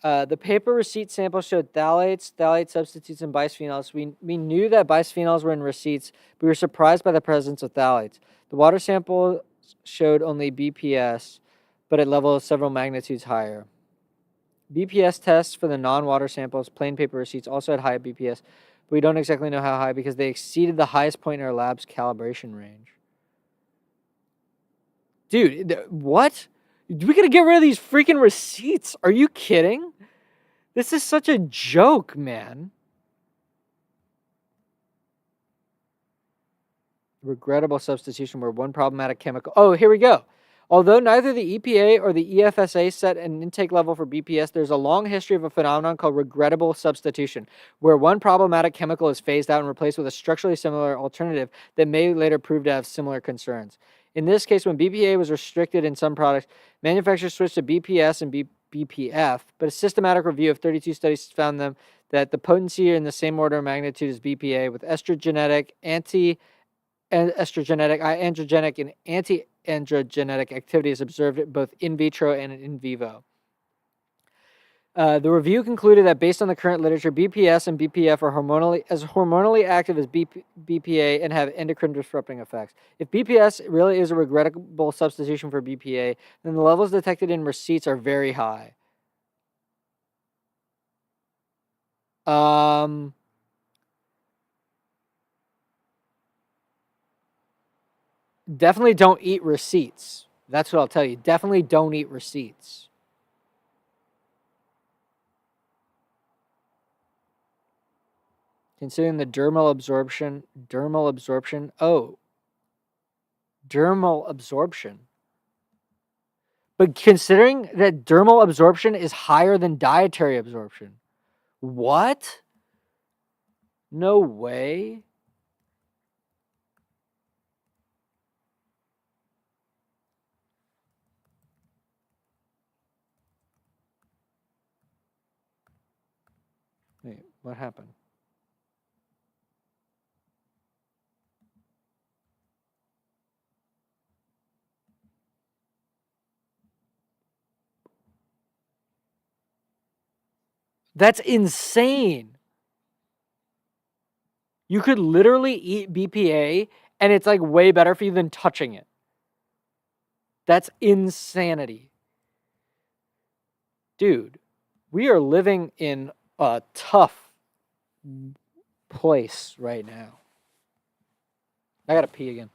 the paper receipt sample showed phthalates, phthalate substitutes, and bisphenols. We knew that bisphenols were in receipts, but we were surprised by the presence of phthalates. The water sample showed only BPS, but at levels several magnitudes higher. BPS tests for the non-water samples, plain paper receipts, also had high BPS, but we don't exactly know how high because they exceeded the highest point in our lab's calibration range. Dude, what? We gotta get rid of these freaking receipts. Are you kidding? This is such a joke, man. Regrettable substitution where one problematic chemical. Oh, here we go. Although neither the EPA or the EFSA set an intake level for BPS, there's a long history of a phenomenon called regrettable substitution, where one problematic chemical is phased out and replaced with a structurally similar alternative that may later prove to have similar concerns. In this case, when BPA was restricted in some products, manufacturers switched to BPS and BPF, but a systematic review of 32 studies found them that the potency are in the same order of magnitude as BPA, with estrogenic, anti-estrogenic, androgenic, and anti-androgenic activities observed both in vitro and in vivo. The review concluded that based on the current literature, BPS and BPF are hormonally active as BPA and have endocrine disrupting effects. If BPS really is a regrettable substitution for BPA, then the levels detected in receipts are very high. Definitely don't eat receipts. That's what I'll tell you. Definitely don't eat receipts. Considering the dermal absorption. Oh, dermal absorption. But considering that dermal absorption is higher than dietary absorption. What? No way. Wait, what happened? That's insane. You could literally eat BPA and it's like way better for you than touching it. That's insanity. Dude, we are living in a tough place right now. I gotta pee again.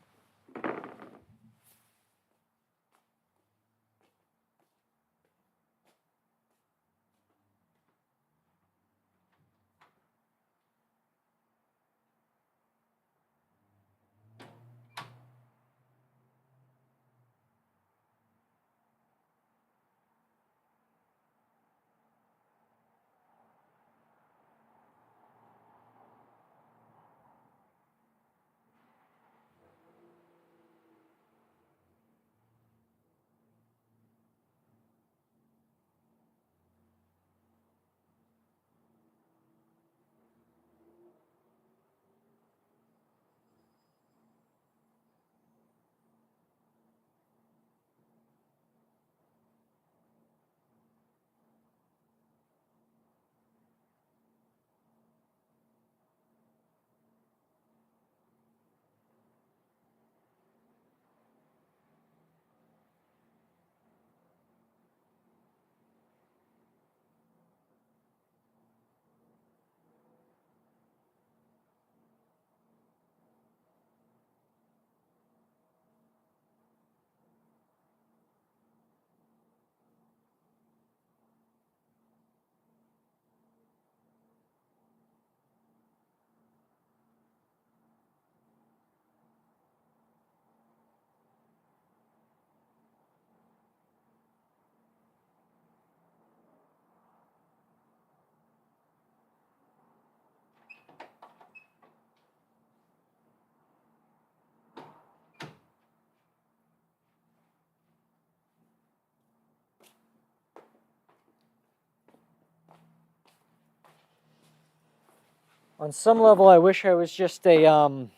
On some level, I wish I was just a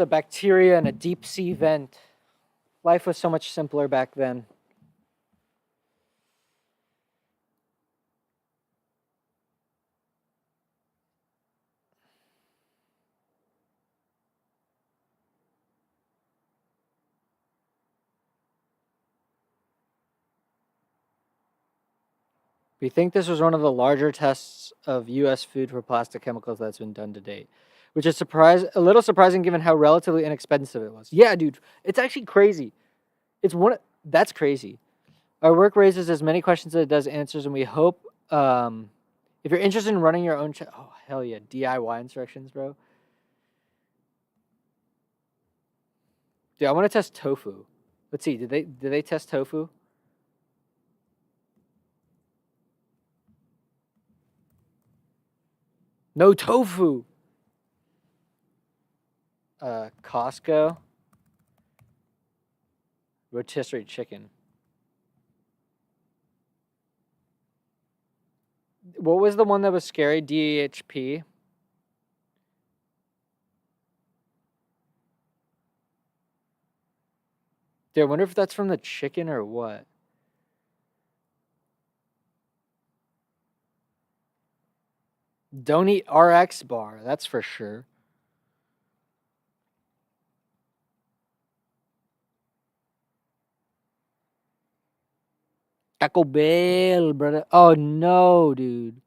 bacteria in a deep sea vent. Life was so much simpler back then. We think this was one of the larger tests of U.S. food for plastic chemicals that's been done to date, which is a little surprising given how relatively inexpensive it was. Yeah, dude, it's actually crazy. That's crazy. Our work raises as many questions as it does answers, and we hope if you're interested in running your own, oh hell yeah, DIY instructions, bro. Dude, I want to test tofu. Let's see, did they test tofu? No tofu. Costco rotisserie chicken. What was the one that was scary? DHP? Dude, I wonder if that's from the chicken or what. Don't eat RX bar, that's for sure. Taco Bell, brother. Oh no, dude.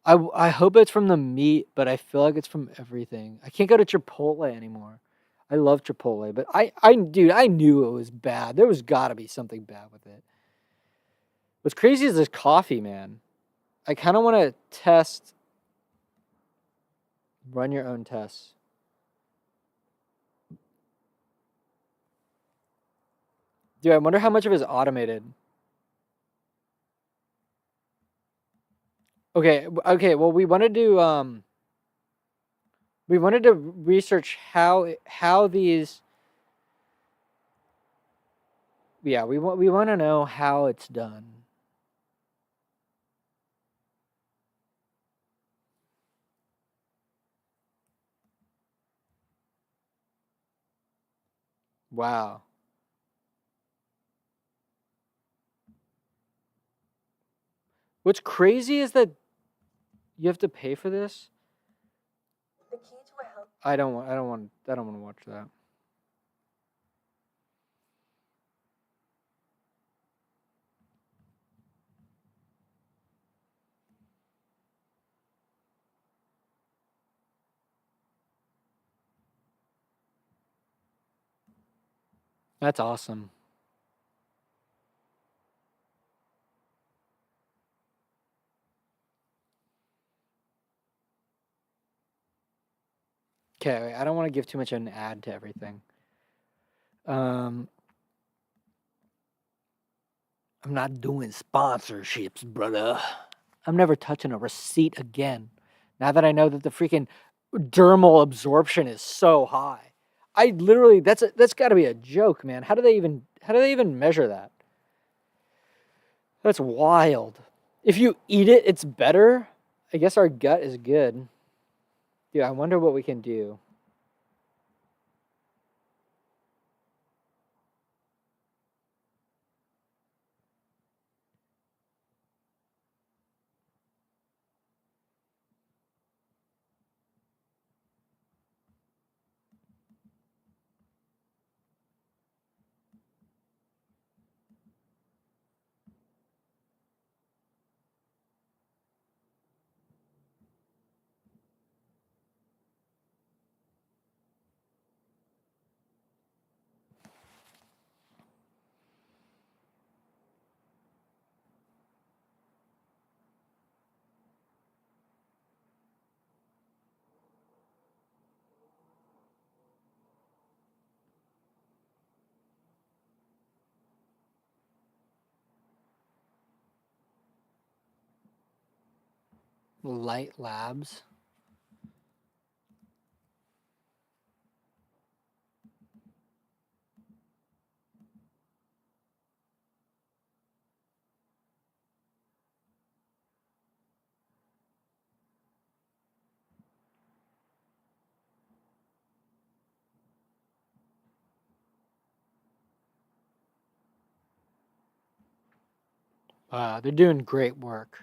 I hope it's from the meat, but I feel like it's from everything. I can't go to Chipotle anymore. I love Chipotle, but dude, I knew it was bad. There was got to be something bad with it. What's crazy is this coffee, man. I kind of want to test. Run your own tests. Dude, I wonder how much of it is automated. Okay. Well, we wanted to research how these. Yeah, we want to know how it's done. Wow. What's crazy is that you have to pay for this. I don't want to watch that. That's awesome. Okay, I don't want to give too much of an ad to everything. I'm not doing sponsorships, brother. I'm never touching a receipt again. Now that I know that the freaking dermal absorption is so high. I literally that's got to be a joke, man. How do they even measure that? That's wild. If you eat it, it's better. I guess our gut is good. Dude, I wonder what we can do. Light Labs. They're doing great work.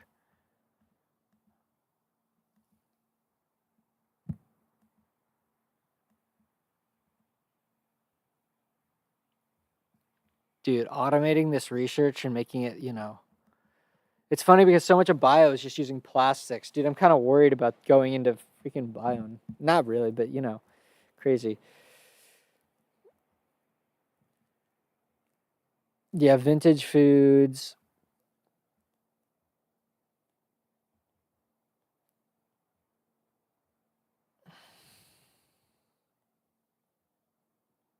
Dude, automating this research and making it, it's funny because so much of bio is just using plastics. Dude, I'm kind of worried about going into freaking bio. Not really, but crazy. Yeah, vintage foods.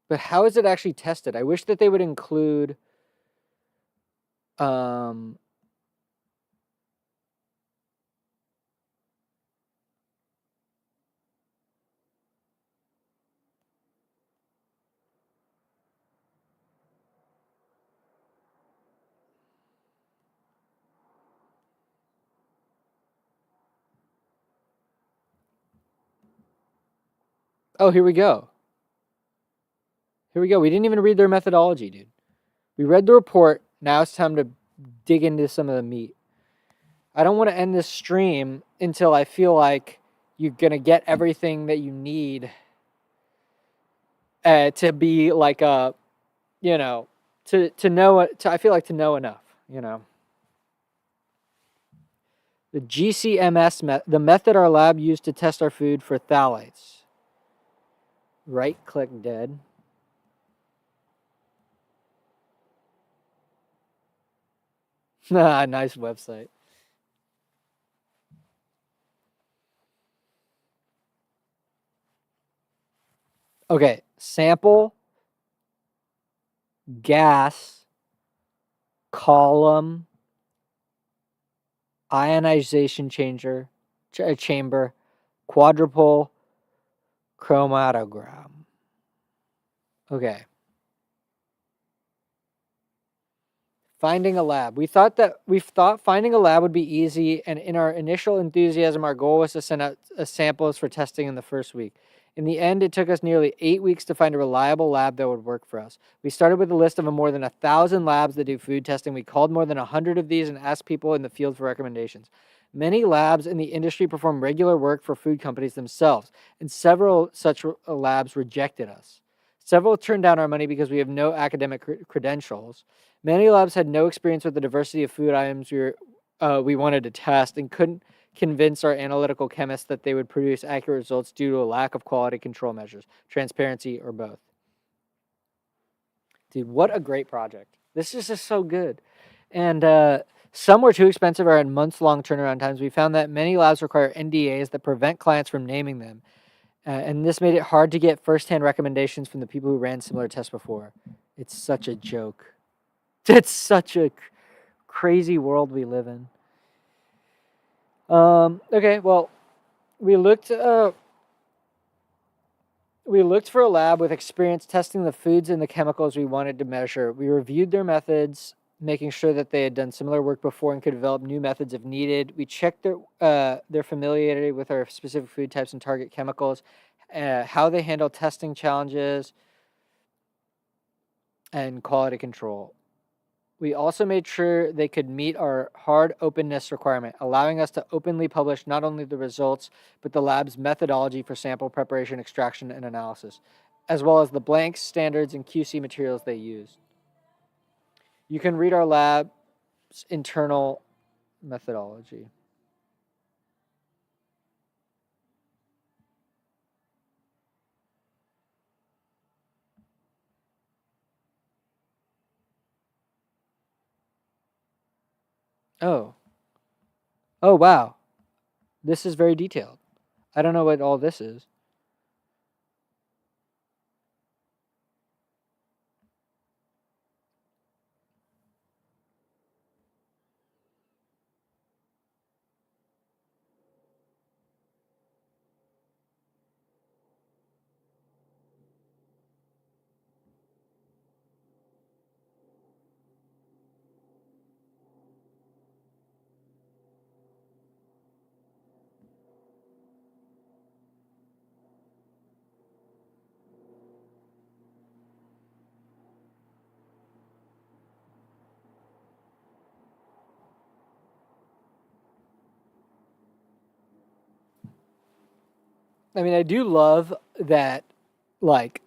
But how is it actually tested? I wish that they would include um Oh, here we go. Here we go. We didn't even read their methodology, dude. We read the report. Now it's time to dig into some of the meat. I don't want to end this stream until I feel like you're going to get everything that you need to be like a, you know, to know, I feel like to know enough, you know. The GCMS, the method our lab used to test our food for phthalates. Right click dead. Nice website. Okay, sample, gas, column, ionization chamber, quadruple chromatogram. Okay. Finding a lab. We thought finding a lab would be easy, and in our initial enthusiasm, our goal was to send out samples for testing in the first week. In the end, it took us nearly 8 weeks to find a reliable lab that would work for us. We started with a list of more than 1,000 labs that do food testing. We called more than 100 of these and asked people in the field for recommendations. Many labs in the industry perform regular work for food companies themselves, and several such labs rejected us. Several turned down our money because we have no academic credentials. Many labs had no experience with the diversity of food items we wanted to test and couldn't convince our analytical chemists that they would produce accurate results due to a lack of quality control measures, transparency, or both. Dude, what a great project. This is just so good. And some were too expensive or had months-long turnaround times. We found that many labs require NDAs that prevent clients from naming them. And this made it hard to get firsthand recommendations from the people who ran similar tests before. It's such a joke. It's such a crazy world we live in. Okay, well, we looked for a lab with experience testing the foods and the chemicals we wanted to measure. We reviewed their making sure that they had done similar work before and could develop new methods if needed. We checked their familiarity with our specific food types and target chemicals, how they handle testing challenges, and quality control. We also made sure they could meet our hard openness requirement, allowing us to openly publish not only the results, but the lab's methodology for sample preparation, extraction, and analysis, as well as the blanks, standards, and QC materials they use. You can read our lab's internal methodology. Oh. Oh, wow. This is very detailed. I don't know what all this is. I mean, I do love that, like,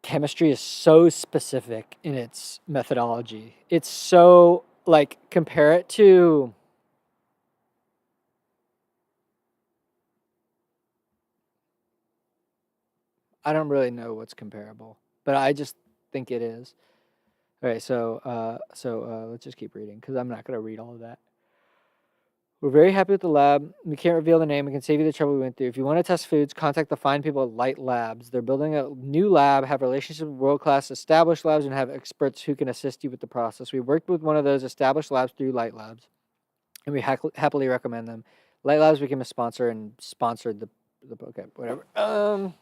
chemistry is so specific in its methodology. It's so, like, compare it to, I don't really know what's comparable, but I just think it is. All right, so let's just keep reading because I'm not going to read all of that. We're very happy with the lab. We can't reveal the name. We can save you the trouble we went through. If you want to test foods, contact the fine people at Light Labs. They're building a new lab, have relationships with world-class established labs, and have experts who can assist you with the process. We worked with one of those established labs through Light Labs, and we happily recommend them. Light Labs became a sponsor and sponsored the okay, whatever.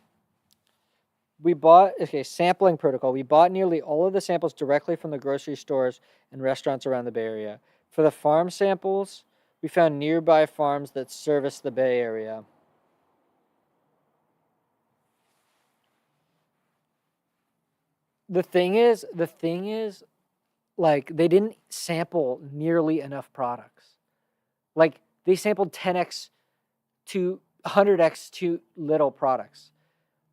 We bought, sampling protocol. We bought nearly all of the samples directly from the grocery stores and restaurants around the Bay Area. For the farm samples, We found nearby farms that service the Bay Area. The thing is, like, they didn't sample nearly enough products. Like, they sampled 10x to 100x too little products.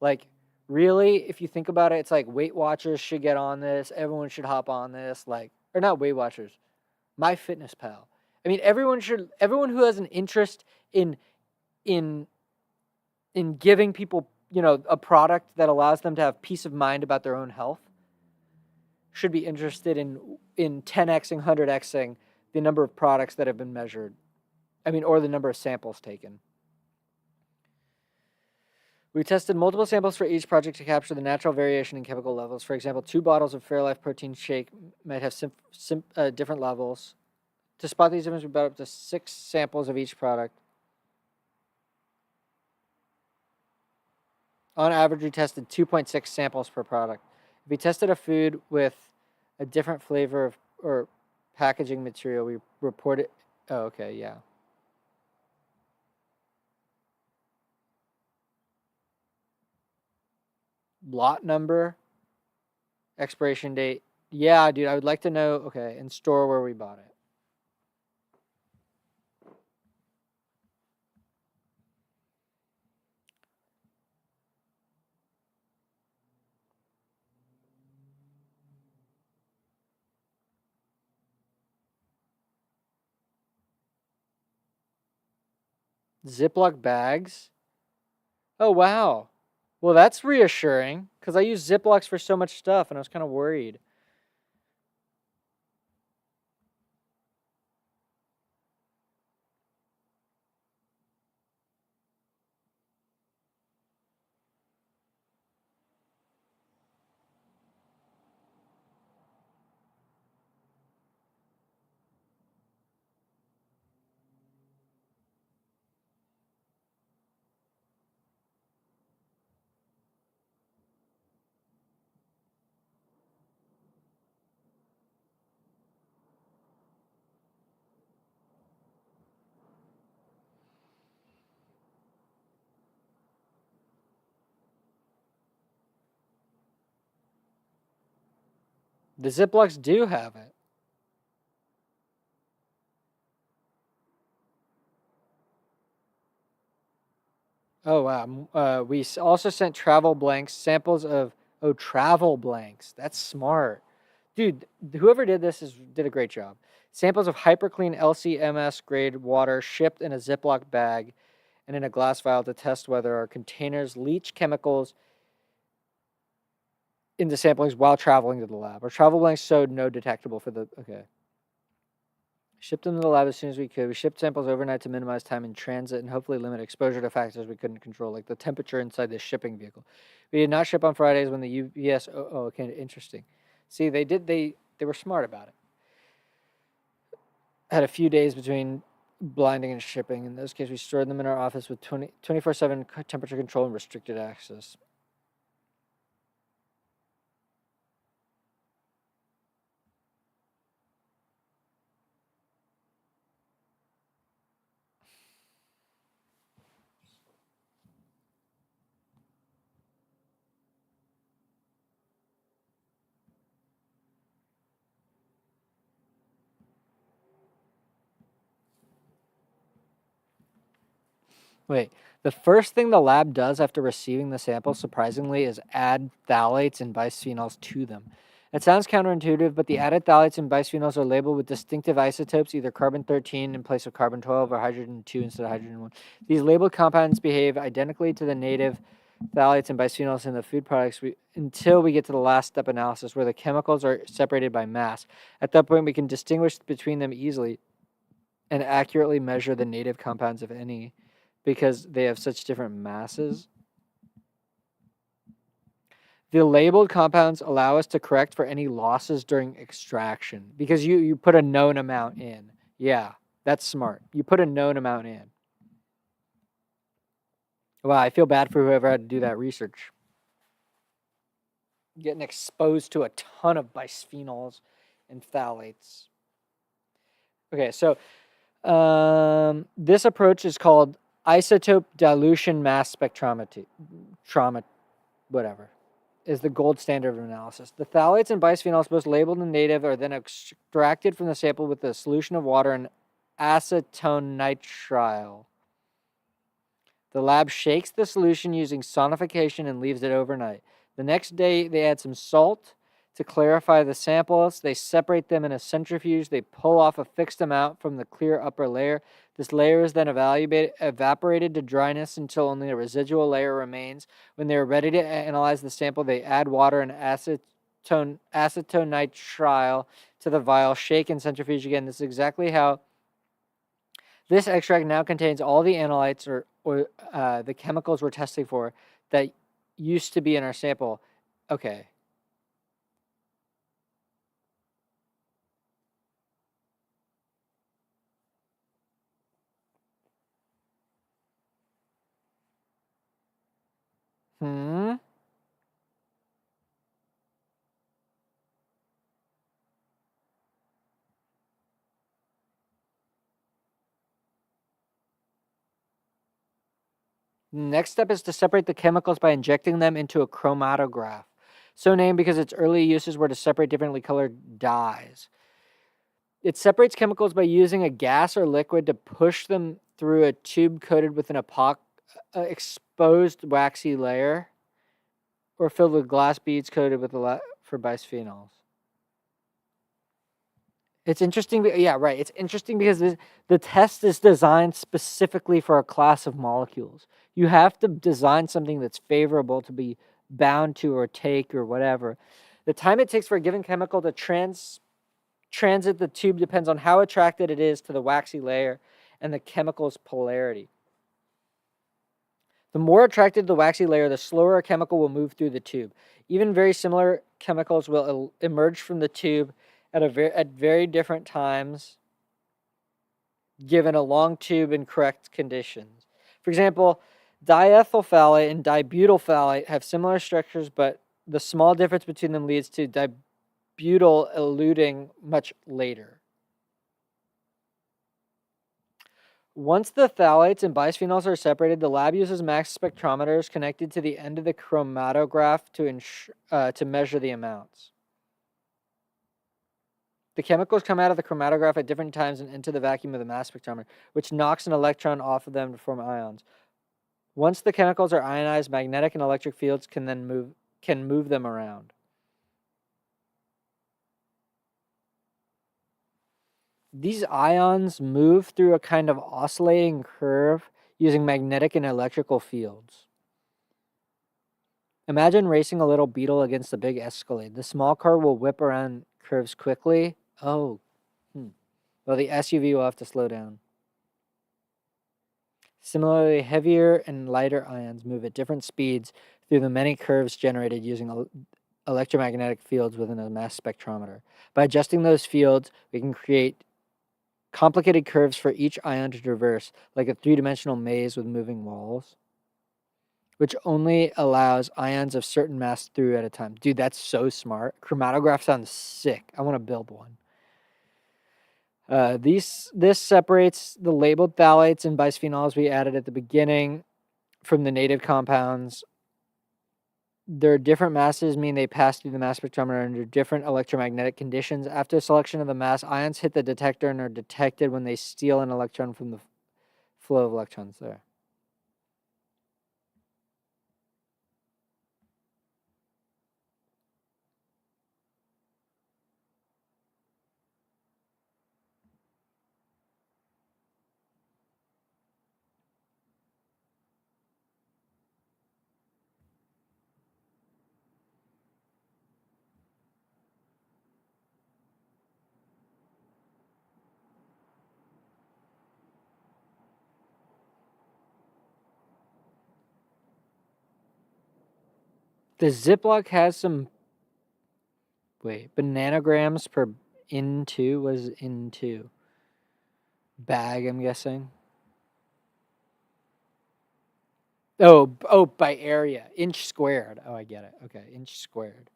Like, really, if you think about it, it's like Weight Watchers should get on this. Everyone should hop on this. Like, or not Weight Watchers, MyFitnessPal. I mean, everyone who has an interest in in giving people, a product that allows them to have peace of mind about their own health should be interested in 10xing, 100xing the number of products that have been measured. I mean, or the number of samples taken. We tested multiple samples for each project to capture the natural variation in chemical levels. For example, 2 bottles of Fairlife protein shake might have different levels. To spot these differences, we brought up to 6 samples of each product. On average, we tested 2.6 samples per product. If we tested a food with a different flavor or packaging material, we reported. Oh, okay, yeah. Lot number, expiration date. Yeah, dude, I would like to know. Okay, and store where we bought it. Ziploc bags. Oh, wow. Well, that's reassuring because I use Ziplocs for so much stuff and I was kind of worried. The Ziplocs do have it. Oh, wow. We also sent travel blanks, samples of, travel blanks. That's smart. Dude, whoever did this did a great job. Samples of hyperclean LCMS grade water shipped in a Ziploc bag and in a glass vial to test whether our containers leach chemicals in the samplings while traveling to the lab. Our travel blanks showed no detectable for the. Okay. Shipped them to the lab as soon as we could. We shipped samples overnight to minimize time in transit and hopefully limit exposure to factors we couldn't control, like the temperature inside the shipping vehicle. We did not ship on Fridays when the UPS. Oh, okay, interesting. See, they were smart about it. Had a few days between blinding and shipping. In those cases, we stored them in our office with 24/7 temperature control and restricted access. Wait, the first thing the lab does after receiving the sample, surprisingly, is add phthalates and bisphenols to them. It sounds counterintuitive, but the added phthalates and bisphenols are labeled with distinctive isotopes, either carbon-13 in place of carbon-12 or hydrogen-2 instead of hydrogen-1. These labeled compounds behave identically to the native phthalates and bisphenols in the food products until we get to the last step analysis, where the chemicals are separated by mass. At that point, we can distinguish between them easily and accurately measure the native compounds, if any, because they have such different masses. The labeled compounds allow us to correct for any losses during extraction because you put a known amount in. Yeah, that's smart. You put a known amount in. Wow, I feel bad for whoever had to do that research. Getting exposed to a ton of bisphenols and phthalates. Okay, so This approach is called isotope dilution mass spectrometry. Whatever, is the gold standard of analysis. The phthalates and bisphenols, both labeled and native, are then extracted from the sample with a solution of water and acetonitrile. The lab shakes the solution using sonification and leaves it overnight. The next day, they add some salt to clarify the samples. They separate them in a centrifuge. They pull off a fixed amount from the clear upper layer. This layer is then evaporated to dryness until only a residual layer remains. When they are ready to analyze the sample, they add water and acetonitrile to the vial, shake and centrifuge again. This is exactly how this extract now contains all the analytes or the chemicals we're testing for that used to be in our sample. Okay. Hmm. Next step is to separate the chemicals by injecting them into a chromatograph, so named because its early uses were to separate differently colored dyes. It separates chemicals by using a gas or liquid to push them through a tube coated with an exposed waxy layer or filled with glass beads coated with for bisphenols. It's interesting. Yeah, right. It's interesting because the test is designed specifically for a class of molecules. You have to design something that's favorable to be bound to or take or whatever. The time it takes for a given chemical to transit the tube depends on how attracted it is to the waxy layer and the chemical's polarity. The more attracted to the waxy layer, the slower a chemical will move through the tube. Even very similar chemicals will emerge from the tube at very different times, given a long tube in correct conditions. For example, diethylphthalate and dibutylphthalate have similar structures, but the small difference between them leads to dibutyl eluting much later. Once the phthalates and bisphenols are separated, the lab uses mass spectrometers connected to the end of the chromatograph to measure the amounts. The chemicals come out of the chromatograph at different times and into the vacuum of the mass spectrometer, which knocks an electron off of them to form ions. Once the chemicals are ionized, magnetic and electric fields can move them around. These ions move through a kind of oscillating curve using magnetic and electrical fields. Imagine racing a little beetle against a big Escalade. The small car will whip around curves quickly. Well, the SUV will have to slow down. Similarly, heavier and lighter ions move at different speeds through the many curves generated using electromagnetic fields within a mass spectrometer. By adjusting those fields, we can create complicated curves for each ion to traverse, like a three-dimensional maze with moving walls, which only allows ions of certain mass through at a time. Dude, that's so smart. Chromatograph sounds sick. I want to build one. This separates the labeled phthalates and bisphenols we added at the beginning from the native compounds. Their different masses mean they pass through the mass spectrometer under different electromagnetic conditions. After selection of the mass, ions hit the detector and are detected when they steal an electron from the flow of electrons there. The Ziploc has some, bananagrams per into was into bag, I'm guessing. Oh, by area, inch squared. Oh, I get it. Okay, inch squared.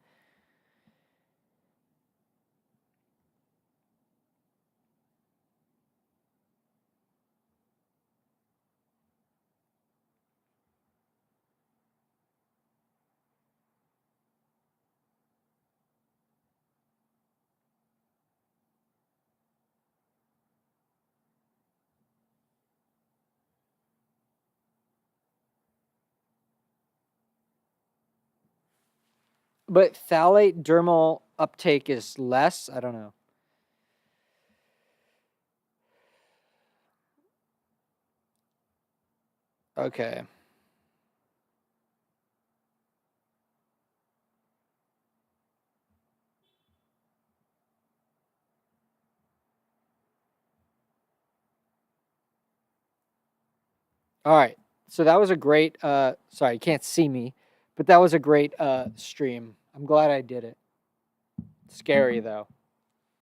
but phthalate dermal uptake is less. I don't know. Okay. All right. So that was a great sorry, you can't see me, but that was a great stream. I'm glad I did it. Scary though.